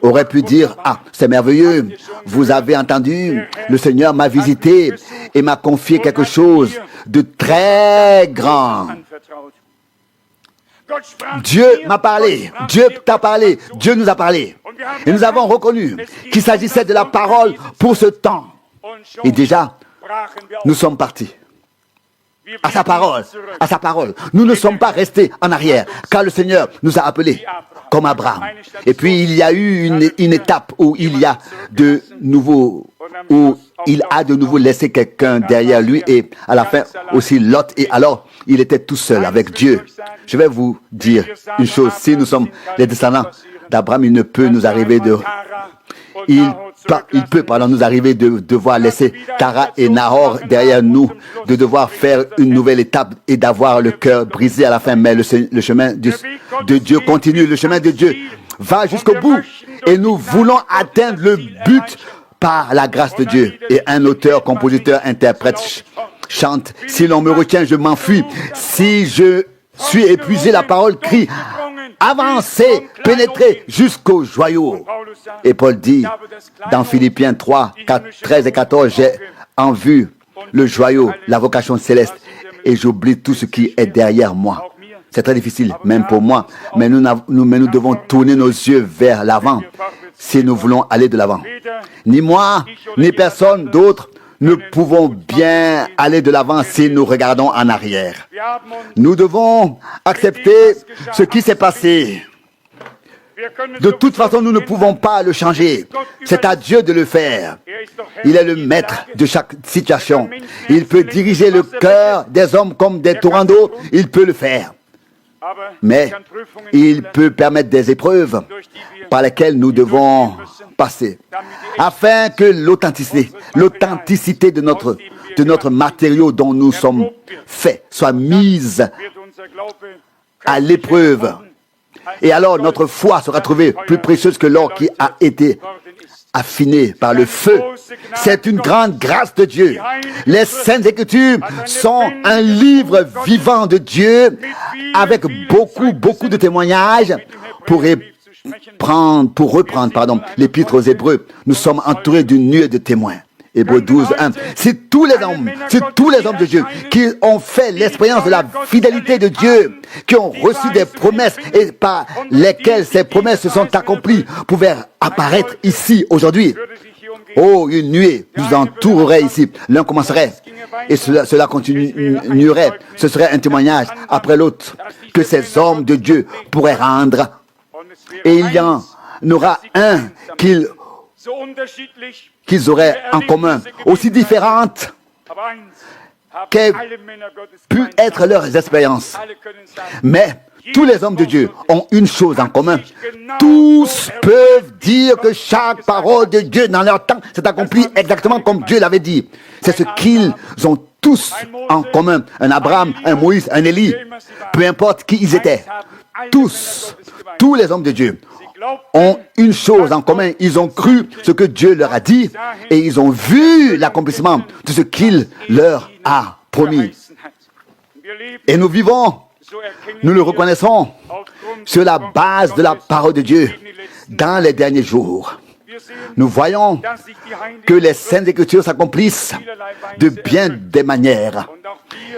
aurait pu dire, ah, c'est merveilleux, vous avez entendu, le Seigneur m'a visité et m'a confié quelque chose de très grand. Dieu m'a parlé, Dieu t'a parlé, Dieu nous a parlé. Et nous avons reconnu qu'il s'agissait de la parole pour ce temps. Et déjà, nous sommes partis. À sa parole, à sa parole. Nous ne sommes pas restés en arrière, car le Seigneur nous a appelés comme Abraham. Et puis il y a eu une étape où il y a de nouveau, où il a de nouveau laissé quelqu'un derrière lui, et à la fin aussi Lot, et alors il était tout seul avec Dieu. Je vais vous dire une chose, si nous sommes les descendants d'Abraham, il ne peut nous arriver de... Il peut nous arriver de devoir laisser Tara et Nahor derrière nous, de devoir faire une nouvelle étape et d'avoir le cœur brisé à la fin. Mais le chemin de Dieu continue, le chemin de Dieu va jusqu'au bout. Et nous voulons atteindre le but par la grâce de Dieu. Et un auteur, compositeur, interprète chante, si l'on me retient, je m'enfuis. Si je suis épuisé, la parole crie, avancez, pénétrez jusqu'au joyau. Et Paul dit dans Philippiens 3, 13 et 14, j'ai en vue le joyau, la vocation céleste, et j'oublie tout ce qui est derrière moi. C'est très difficile, même pour moi, mais nous devons tourner nos yeux vers l'avant si nous voulons aller de l'avant. Ni moi, ni personne d'autre ne pouvons bien aller de l'avant si nous regardons en arrière. Nous devons accepter ce qui s'est passé. De toute façon, nous ne pouvons pas le changer. C'est à Dieu de le faire. Il est le maître de chaque situation. Il peut diriger le cœur des hommes comme des torrents d'eau. Il peut le faire. Mais il peut permettre des épreuves par lesquelles nous devons passer, afin que l'authenticité de notre matériau dont nous sommes faits soit mise à l'épreuve. Et alors notre foi sera trouvée plus précieuse que l'or qui a été affiné par le feu. C'est une grande grâce de Dieu. Les Saintes Écritures sont un livre vivant de Dieu avec beaucoup de témoignages pour reprendre l'épître aux Hébreux. Nous sommes entourés d'une nuée de témoins. Hébreux 12, 1. C'est tous les hommes de Dieu qui ont fait l'expérience de la fidélité de Dieu, qui ont reçu des promesses et par lesquelles ces promesses se sont accomplies, pouvaient apparaître ici aujourd'hui. Oh, une nuée nous entourerait ici. L'un commencerait et cela continuerait. Ce serait un témoignage après l'autre que ces hommes de Dieu pourraient rendre. Et il y en aura un qu'ils auraient en commun, aussi différentes qu'aient pu être leurs expériences. Mais tous les hommes de Dieu ont une chose en commun. Tous peuvent dire que chaque parole de Dieu dans leur temps s'est accomplie exactement comme Dieu l'avait dit. C'est ce qu'ils ont tous en commun. Un Abraham, un Moïse, un Élie, peu importe qui ils étaient. Tous les hommes de Dieu ont une chose en commun. Ils ont cru ce que Dieu leur a dit et ils ont vu l'accomplissement de ce qu'il leur a promis. Et nous vivons, nous le reconnaissons, sur la base de la parole de Dieu dans les derniers jours. Nous voyons que les Saintes Écritures s'accomplissent de bien des manières.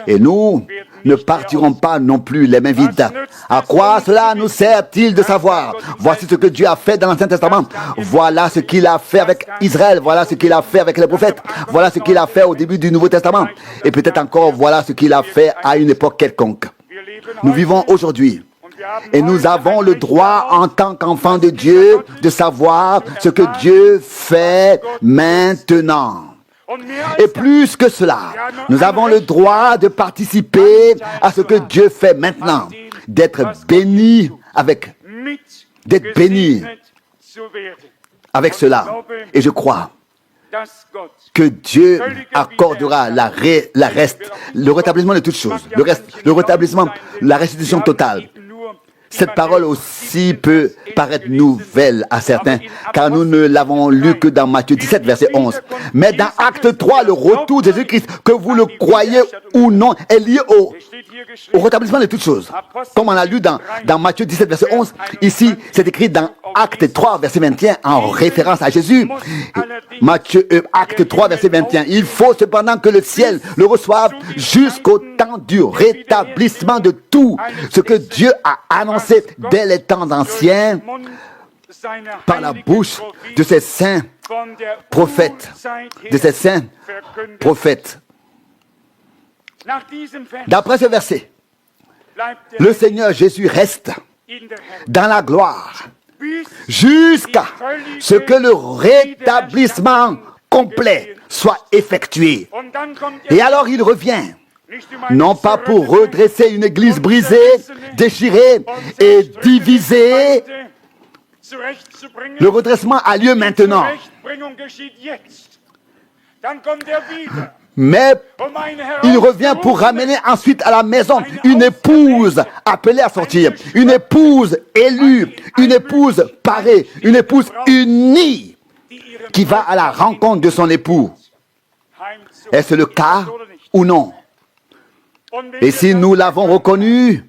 Et nous ne partirons pas non plus les mains vides. À quoi cela nous sert-il de savoir? Voici ce que Dieu a fait dans l'Ancien Testament. Voilà ce qu'il a fait avec Israël. Voilà ce qu'il a fait avec les prophètes. Voilà ce qu'il a fait au début du Nouveau Testament. Et peut-être encore, voilà ce qu'il a fait à une époque quelconque. Nous vivons aujourd'hui Et nous avons le droit, en tant qu'enfants de Dieu, de savoir ce que Dieu fait maintenant. Et plus que cela, nous avons le droit de participer à ce que Dieu fait maintenant, d'être bénis d'être bénis avec cela. Et je crois que Dieu accordera le rétablissement de toutes choses, le rétablissement, la restitution totale. Cette parole aussi peut paraître nouvelle à certains, car nous ne l'avons lu que dans Matthieu 17, verset 11. Mais dans Acte 3, le retour de Jésus-Christ, que vous le croyez ou non, est lié au rétablissement de toutes choses. Comme on l'a lu dans Matthieu 17, verset 11, ici, c'est écrit dans Acte 3, verset 21, en référence à Jésus. Acte 3, verset 21. Il faut cependant que le ciel le reçoive jusqu'au temps du rétablissement de tout ce que Dieu a annoncé dès les temps anciens par la bouche de ses saints prophètes. D'après ce verset, le Seigneur Jésus reste dans la gloire jusqu'à ce que le rétablissement complet soit effectué. Et alors il revient, non pas pour redresser une église brisée, déchirée et divisée. Le redressement a lieu maintenant. Mais il revient pour ramener ensuite à la maison une épouse appelée à sortir, une épouse élue, une épouse parée, une épouse unie qui va à la rencontre de son époux. Est-ce le cas ou non? Et si nous l'avons reconnu,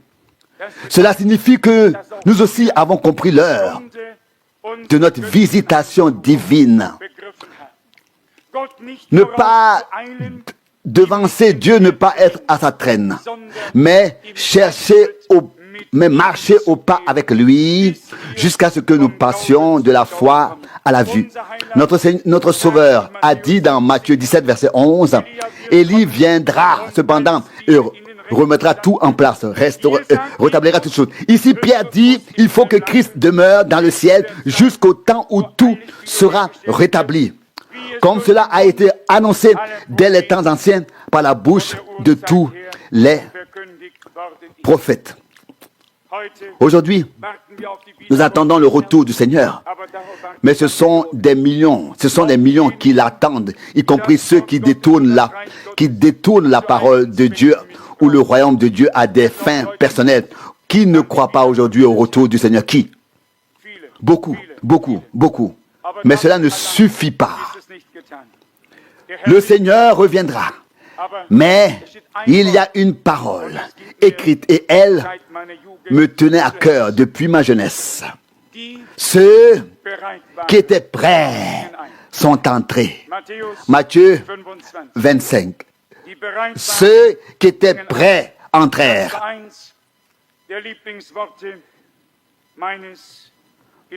cela signifie que nous aussi avons compris l'heure de notre visitation divine. Ne pas devancer Dieu, ne pas être à sa traîne, mais marcher au pas avec lui jusqu'à ce que nous passions de la foi à la vue. Notre Sauveur a dit dans Matthieu 17, verset 11, « Élie viendra cependant et remettra tout en place, rétablira toutes choses. » Ici, Pierre dit, il faut que Christ demeure dans le ciel jusqu'au temps où tout sera rétabli. Comme cela a été annoncé dès les temps anciens par la bouche de tous les prophètes. Aujourd'hui, nous attendons le retour du Seigneur. Mais ce sont des millions qui l'attendent, y compris ceux qui détournent la parole de Dieu ou le royaume de Dieu à des fins personnelles. Qui ne croit pas aujourd'hui au retour du Seigneur? Qui? Beaucoup. Mais cela ne suffit pas. Le Seigneur reviendra. Mais il y a une parole écrite et elle me tenait à cœur depuis ma jeunesse. Ceux qui étaient prêts sont entrés. Matthieu 25. Ceux qui étaient prêts entrèrent.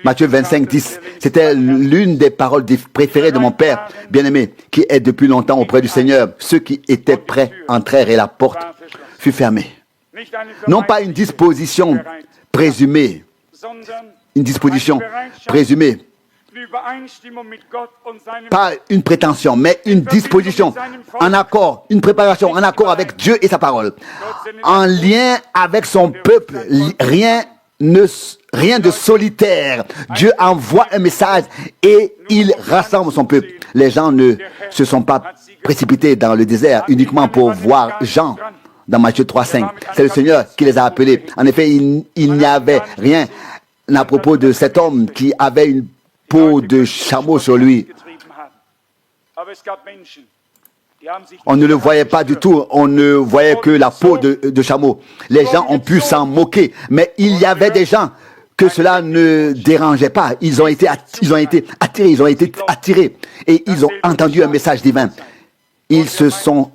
Matthieu 25, 10. C'était l'une des paroles préférées de mon père bien-aimé, qui est depuis longtemps auprès du Seigneur. Ceux qui étaient prêts entrèrent et la porte fut fermée. Non pas une disposition présumée, pas une prétention, mais une disposition, en accord, une préparation, en accord avec Dieu et sa parole. En lien avec son peuple, rien de solitaire. Dieu envoie un message et il rassemble son peuple. Les gens ne se sont pas précipités dans le désert uniquement pour voir Jean dans Matthieu 3,5. C'est le Seigneur qui les a appelés. En effet, il n'y avait rien à propos de cet homme qui avait une peau de chameau sur lui. On ne le voyait pas du tout, on ne voyait que la peau de chameau. Les gens ont pu s'en moquer, mais il y avait des gens que cela ne dérangeait pas. Ils ont été attirés et ils ont entendu un message divin. Ils se sont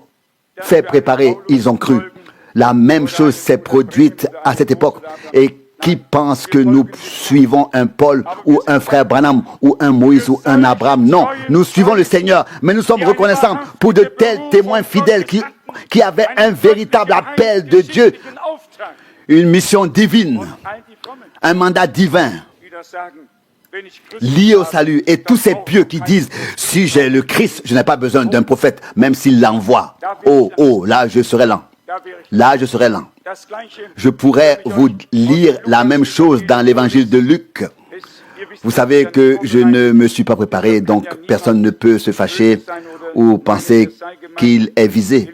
fait préparer, ils ont cru. La même chose s'est produite à cette époque. Et qui pense que nous suivons un Paul ou un frère Branham ou un Moïse ou un Abraham? Non, nous suivons le Seigneur, mais nous sommes reconnaissants pour de tels témoins fidèles qui avaient un véritable appel de Dieu, une mission divine, un mandat divin lié au salut. Et tous ces pieux qui disent, si j'ai le Christ, je n'ai pas besoin d'un prophète, même s'il l'envoie. Oh, là je serai lent. Là je serai lent. Je pourrais vous lire la même chose dans l'évangile de Luc. Vous savez que je ne me suis pas préparé, donc personne ne peut se fâcher ou penser qu'il est visé.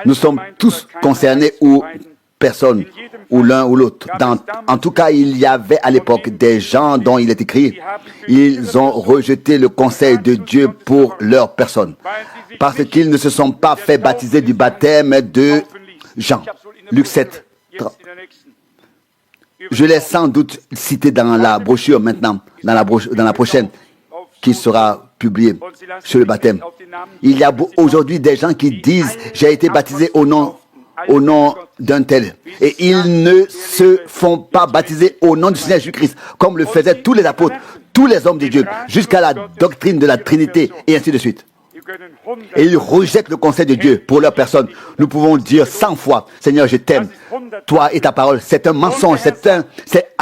Nous sommes tous concernés ou personne, ou l'un ou l'autre. En tout cas, il y avait à l'époque des gens dont il est écrit, ils ont rejeté le conseil de Dieu pour leur personne, parce qu'ils ne se sont pas fait baptiser du baptême de Jean. Luc 7. Je l'ai sans doute cité dans la brochure maintenant, dans la prochaine, qui sera publiée sur le baptême. Il y a aujourd'hui des gens qui disent, j'ai été baptisé au nom d'un tel. Et ils ne se font pas baptiser au nom du Seigneur Jésus-Christ, comme le faisaient tous les apôtres, tous les hommes de Dieu, jusqu'à la doctrine de la Trinité, et ainsi de suite. Et ils rejettent le conseil de Dieu pour leur personne. Nous pouvons dire 100 fois, Seigneur, je t'aime, toi et ta parole. C'est un mensonge, c'est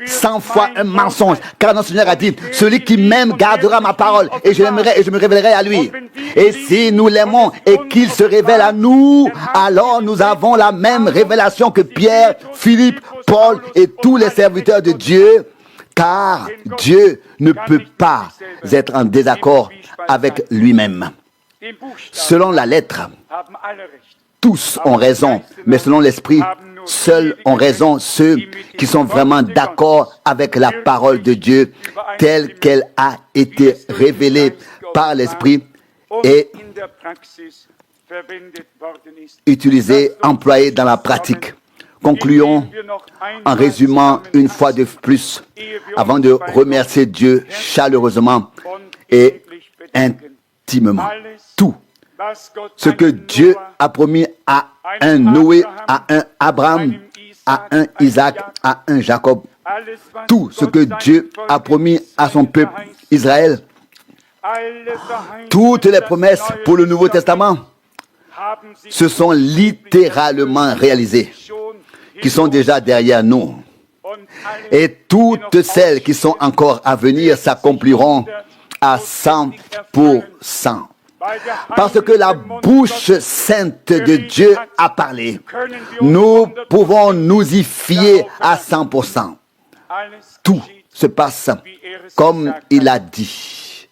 100 fois un mensonge. Car notre Seigneur a dit, celui qui m'aime gardera ma parole, et je l'aimerai et je me révélerai à lui. Et si nous l'aimons et qu'il se révèle à nous, alors nous avons la même révélation que Pierre, Philippe, Paul et tous les serviteurs de Dieu. Car Dieu ne peut pas être en désaccord avec lui-même. Selon la lettre, tous ont raison, mais selon l'esprit, seuls ont raison ceux qui sont vraiment d'accord avec la parole de Dieu telle qu'elle a été révélée par l'esprit et utilisée, employée dans la pratique. Concluons en résumant une fois de plus, avant de remercier Dieu chaleureusement et intimement. Tout ce que Dieu a promis à un Noé, à un Abraham, à un Isaac, à un Jacob, tout ce que Dieu a promis à son peuple Israël, toutes les promesses pour le Nouveau Testament se sont littéralement réalisées, qui sont déjà derrière nous. Et toutes celles qui sont encore à venir s'accompliront à 100%. Parce que la bouche sainte de Dieu a parlé. Nous pouvons nous y fier à 100%. Tout se passe comme il a dit.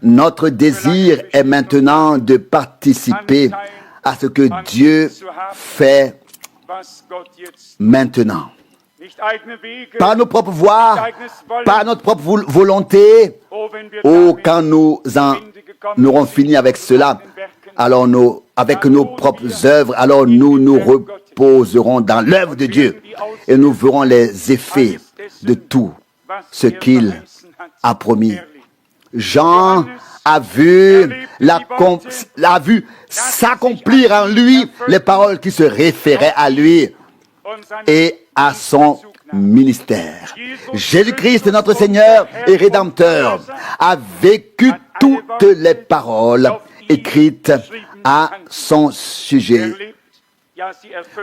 Notre désir est maintenant de participer à ce que Dieu fait maintenant. Par nos propres voies, par notre propre volonté, quand nous en aurons fini avec cela, alors avec nos propres œuvres, alors nous nous reposerons dans l'œuvre de Dieu et nous verrons les effets de tout ce qu'il a promis. Jean a vu s'accomplir en lui les paroles qui se référaient à lui et à son ministère. Jésus-Christ, notre Seigneur et Rédempteur, a vécu toutes les paroles écrites à son sujet.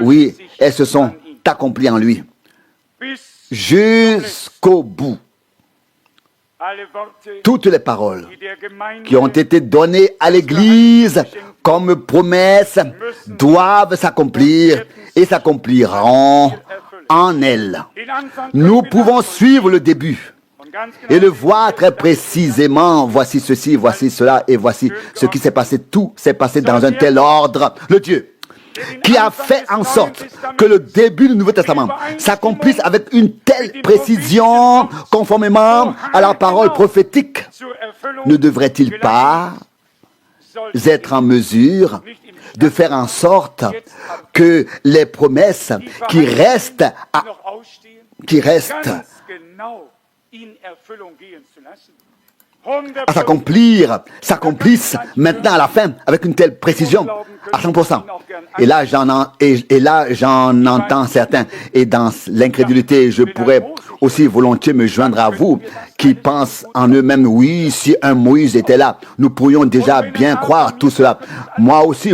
Oui, elles se sont accomplies en lui jusqu'au bout. Toutes les paroles qui ont été données à l'Église comme promesses doivent s'accomplir et s'accompliront en elle. Nous pouvons suivre le début et le voir très précisément. Voici ceci, voici cela et voici ce qui s'est passé. Tout s'est passé dans un tel ordre. Le Dieu qui a fait en sorte que le début du Nouveau Testament s'accomplisse avec une telle précision, conformément à la parole prophétique, ne devrait-il pas être en mesure de faire en sorte que les promesses qui restent à s'accomplissent maintenant à la fin avec une telle précision à 100%. Et là j'en entends certains, et dans l'incrédulité je pourrais aussi volontiers me joindre à vous qui pensent en eux-mêmes, oui, si un Moïse était là, nous pourrions déjà bien croire tout cela. Moi aussi.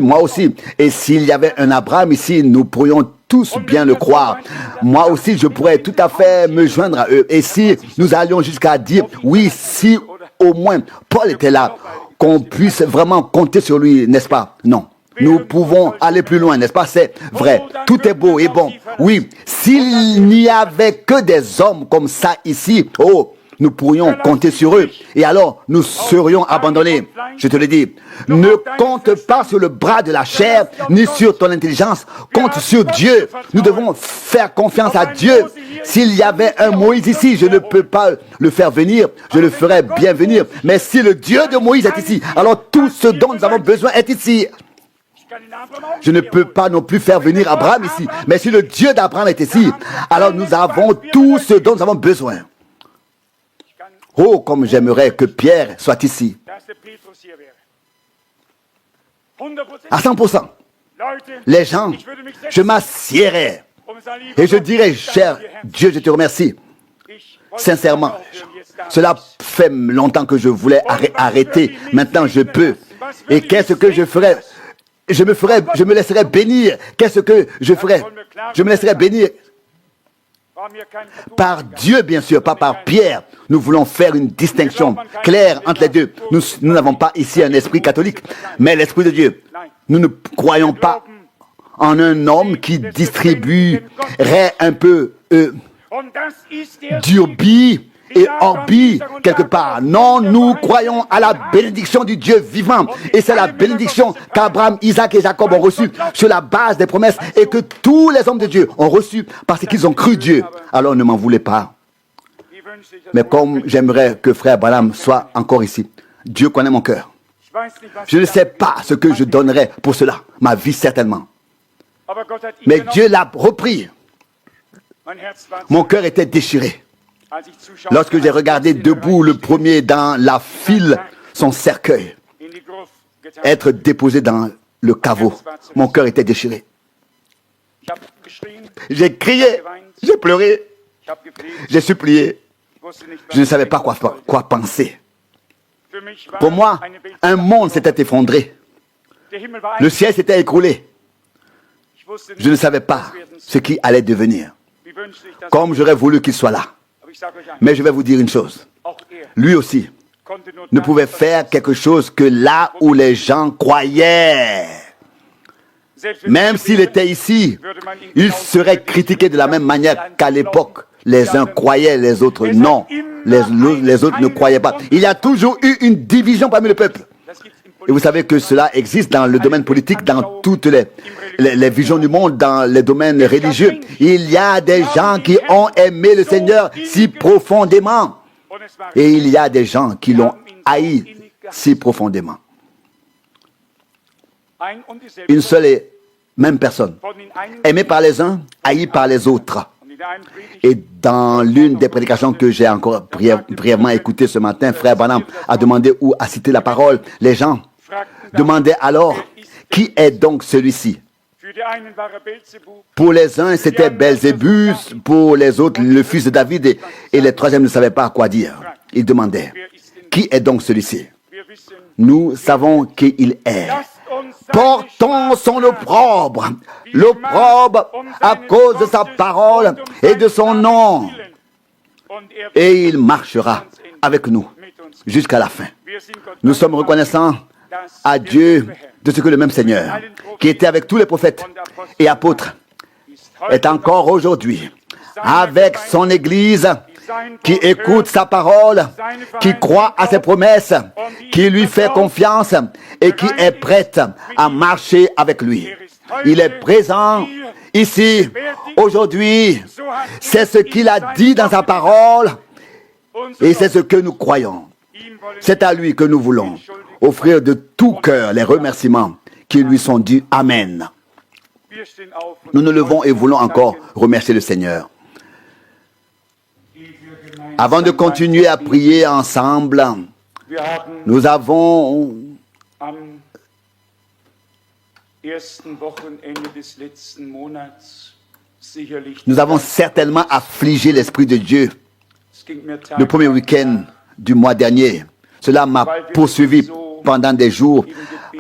Et s'il y avait un Abraham ici, nous pourrions tous bien le croire. Moi aussi, je pourrais tout à fait me joindre à eux. Et si nous allions jusqu'à dire, oui, si au moins Paul était là, qu'on puisse vraiment compter sur lui, n'est-ce pas? Non. Nous pouvons aller plus loin, n'est-ce pas? C'est vrai. Tout est beau et bon. Oui, s'il n'y avait que des hommes comme ça ici, oh, nous pourrions compter sur eux. Et alors, nous serions abandonnés. Je te le dis. Ne compte pas sur le bras de la chair, ni sur ton intelligence. Compte sur Dieu. Nous devons faire confiance à Dieu. S'il y avait un Moïse ici, je ne peux pas le faire venir. Je le ferais bien venir. Mais si le Dieu de Moïse est ici, alors tout ce dont nous avons besoin est ici. Je ne peux pas non plus faire venir Abraham ici. Mais si le Dieu d'Abraham est ici, alors nous avons tout ce dont nous avons besoin. Oh, comme j'aimerais que Pierre soit ici. À 100%. Les gens, je m'assiérais et je dirais, cher Dieu, je te remercie. Sincèrement, cela fait longtemps que je voulais arrêter. Maintenant, je peux. Et qu'est-ce que je ferais? Je me laisserais bénir. Qu'est-ce que je ferais? Je me laisserais bénir. Par Dieu, bien sûr, pas par Pierre. Nous voulons faire une distinction claire entre les deux. Nous n'avons pas ici un esprit catholique, mais l'esprit de Dieu. Nous ne croyons pas en un homme qui distribuerait un peu d'urbi et orbi quelque part. Non, nous croyons à la bénédiction du Dieu vivant. Et c'est la bénédiction qu'Abraham, Isaac et Jacob ont reçue sur la base des promesses et que tous les hommes de Dieu ont reçu parce qu'ils ont cru Dieu. Alors ne m'en voulez pas. Mais comme j'aimerais que frère Branham soit encore ici, Dieu connaît mon cœur. Je ne sais pas ce que je donnerais pour cela. Ma vie certainement. Mais Dieu l'a repris. Mon cœur était déchiré. Lorsque j'ai regardé debout le premier dans la file, son cercueil, être déposé dans le caveau, mon cœur était déchiré. J'ai crié, j'ai pleuré, j'ai supplié. Je ne savais pas quoi penser. Pour moi, un monde s'était effondré. Le ciel s'était écroulé. Je ne savais pas ce qui allait devenir. Comme j'aurais voulu qu'il soit là. Mais je vais vous dire une chose. Lui aussi ne pouvait faire quelque chose que là où les gens croyaient. Même s'il était ici, il serait critiqué de la même manière qu'à l'époque. Les uns croyaient, les autres non. Les autres ne croyaient pas. Il y a toujours eu une division parmi le peuple. Et vous savez que cela existe dans le domaine politique, dans toutes les visions du monde, dans les domaines religieux. Il y a des gens qui ont aimé le Seigneur si profondément. Et il y a des gens qui l'ont haï si profondément. Une seule et même personne. Aimée par les uns, haïe par les autres. Et dans l'une des prédications que j'ai encore brièvement écoutées ce matin, frère Branham a demandé ou a cité la parole. Les gens demandaient alors, qui est donc celui-ci? Pour les uns, c'était Belzébus, pour les autres, le fils de David, et les troisièmes ne savaient pas quoi dire. Ils demandaient, qui est donc celui-ci? Nous savons qui il est. Portons son opprobre à cause de sa parole et de son nom. Et il marchera avec nous jusqu'à la fin. Nous sommes reconnaissants à Dieu de ce que le même Seigneur, qui était avec tous les prophètes et apôtres, est encore aujourd'hui avec son Église, qui écoute sa parole, qui croit à ses promesses, qui lui fait confiance et qui est prête à marcher avec lui. Il est présent ici, aujourd'hui. C'est ce qu'il a dit dans sa parole et c'est ce que nous croyons. C'est à lui que nous voulons offrir de tout cœur les remerciements qui lui sont dus. Amen. Nous nous levons et voulons encore remercier le Seigneur. Avant de continuer à prier ensemble, nous avons certainement affligé l'Esprit de Dieu le premier week-end du mois dernier. Cela m'a poursuivi pendant des jours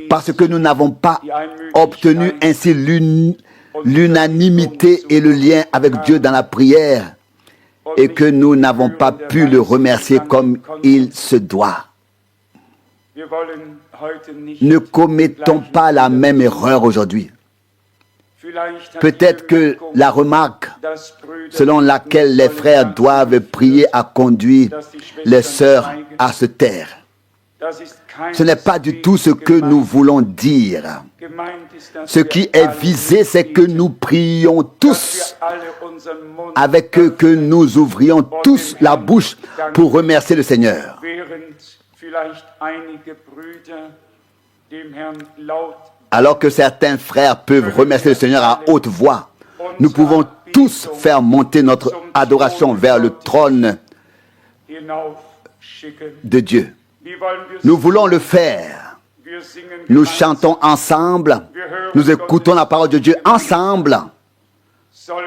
parce que nous n'avons pas obtenu ainsi l'unanimité et le lien avec Dieu dans la prière et que nous n'avons pas pu le remercier comme il se doit. Ne commettons pas la même erreur aujourd'hui. Peut-être que la remarque selon laquelle les frères doivent prier a conduit les sœurs à se taire. Ce n'est pas du tout ce que nous voulons dire. Ce qui est visé, c'est que nous prions tous avec que nous ouvrions tous la bouche pour remercier le Seigneur. Alors que certains frères peuvent remercier le Seigneur à haute voix, nous pouvons tous faire monter notre adoration vers le trône de Dieu. Nous voulons le faire. Nous chantons ensemble. Nous écoutons la parole de Dieu ensemble.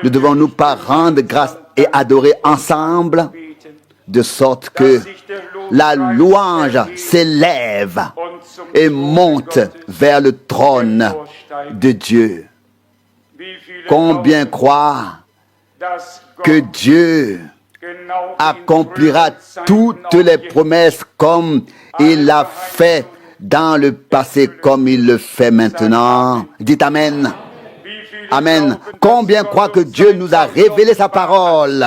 Ne devons-nous pas rendre grâce et adorer ensemble, de sorte que la louange s'élève et monte vers le trône de Dieu. Combien croire que Dieu accomplira toutes les promesses comme il l'a fait dans le passé, comme il le fait maintenant. Dites Amen. Amen. Combien croient que Dieu nous a révélé sa parole?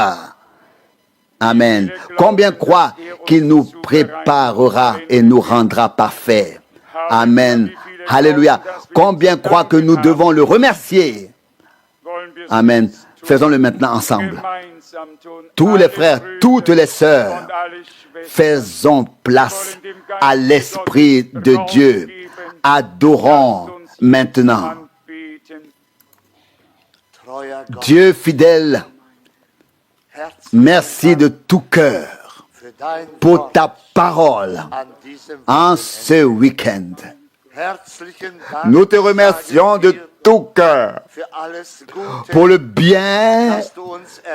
Amen. Combien croient qu'il nous préparera et nous rendra parfaits? Amen. Alléluia. Combien croient que nous devons le remercier? Amen. Faisons-le maintenant ensemble. Tous les frères, toutes les sœurs, faisons place à l'Esprit de Dieu. Adorons maintenant. Dieu fidèle, merci de tout cœur pour ta parole en ce week-end. Nous te remercions de tout cœur pour le bien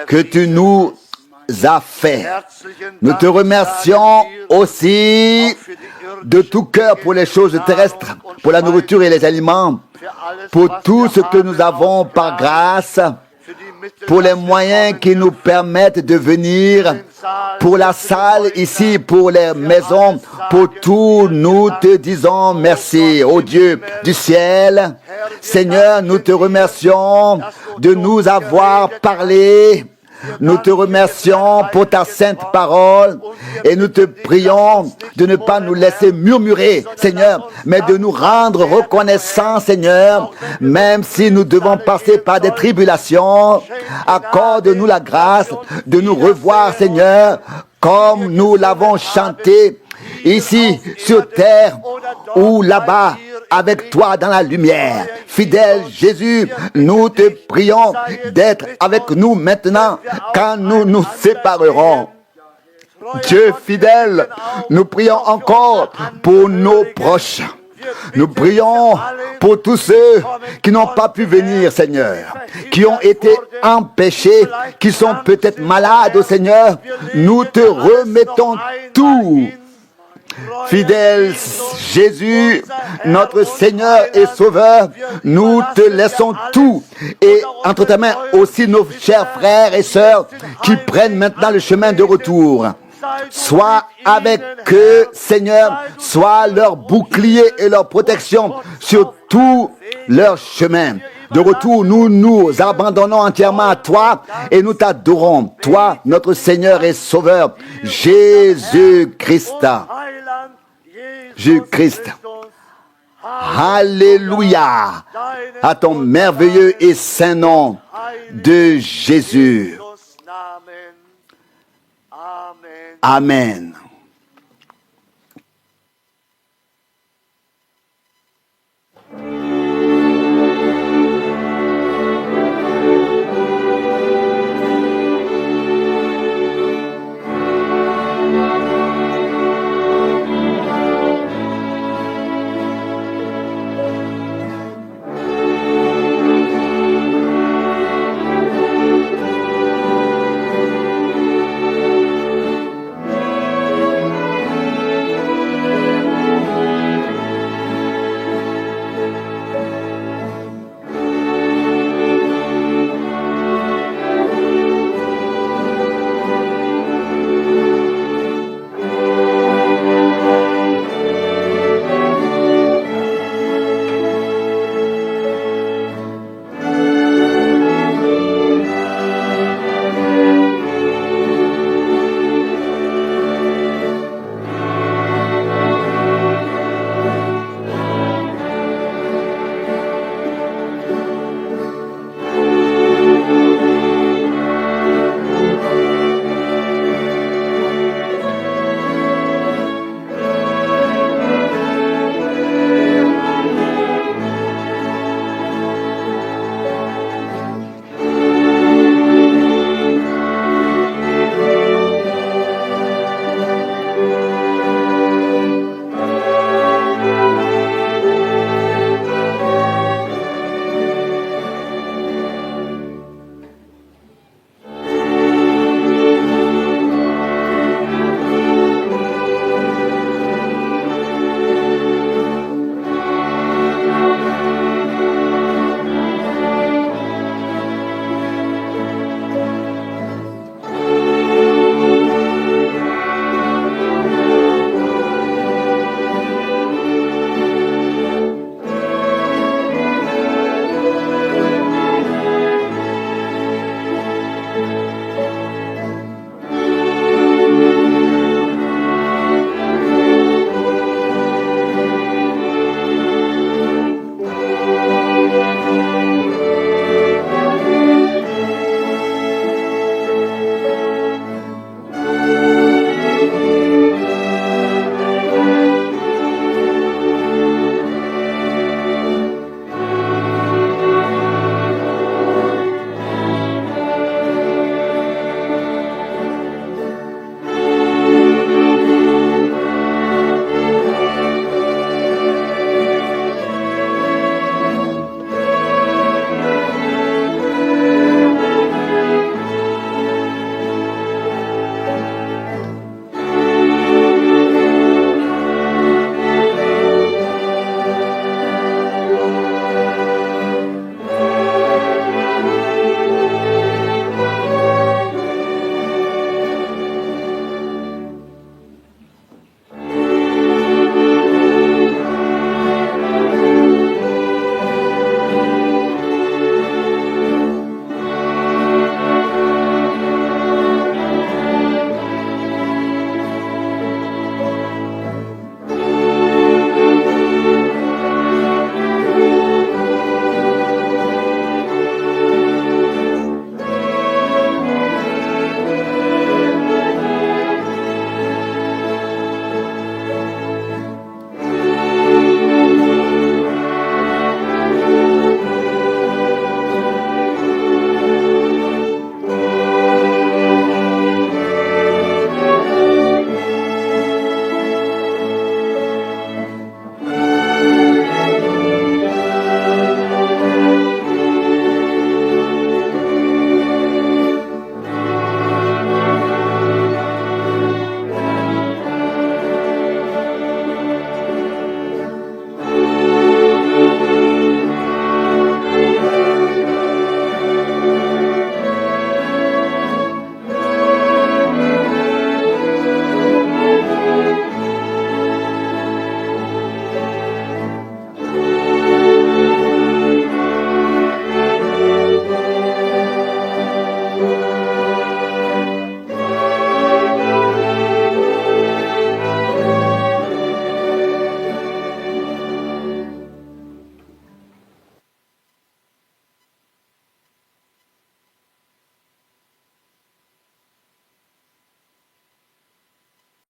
que tu nous as fait. Nous te remercions aussi de tout cœur pour les choses terrestres, pour la nourriture et les aliments, pour tout ce que nous avons par grâce, pour les moyens qui nous permettent de venir, pour la salle ici, pour les maisons, pour tout, nous te disons merci. Ô Dieu du ciel, Seigneur, nous te remercions de nous avoir parlé. Nous te remercions pour ta sainte parole et nous te prions de ne pas nous laisser murmurer, Seigneur, mais de nous rendre reconnaissants, Seigneur, même si nous devons passer par des tribulations. Accorde-nous la grâce de nous revoir, Seigneur, comme nous l'avons chanté ici sur terre ou là-bas avec toi dans la lumière. Fidèle Jésus, nous te prions d'être avec nous maintenant quand nous nous séparerons. Dieu fidèle, nous prions encore pour nos proches. Nous prions pour tous ceux qui n'ont pas pu venir, Seigneur, qui ont été empêchés, qui sont peut-être malades, oh Seigneur. Nous te remettons tout. Fidèle Jésus, notre Seigneur et Sauveur, nous te laissons tout. Et entre tes mains aussi nos chers frères et sœurs qui prennent maintenant le chemin de retour. Sois avec eux, Seigneur, sois leur bouclier et leur protection sur tout leur chemin. De retour, nous nous abandonnons entièrement à toi et nous t'adorons, toi, notre Seigneur et Sauveur, Jésus-Christ. Jésus-Christ. Alléluia. À ton merveilleux et saint nom de Jésus. Amen.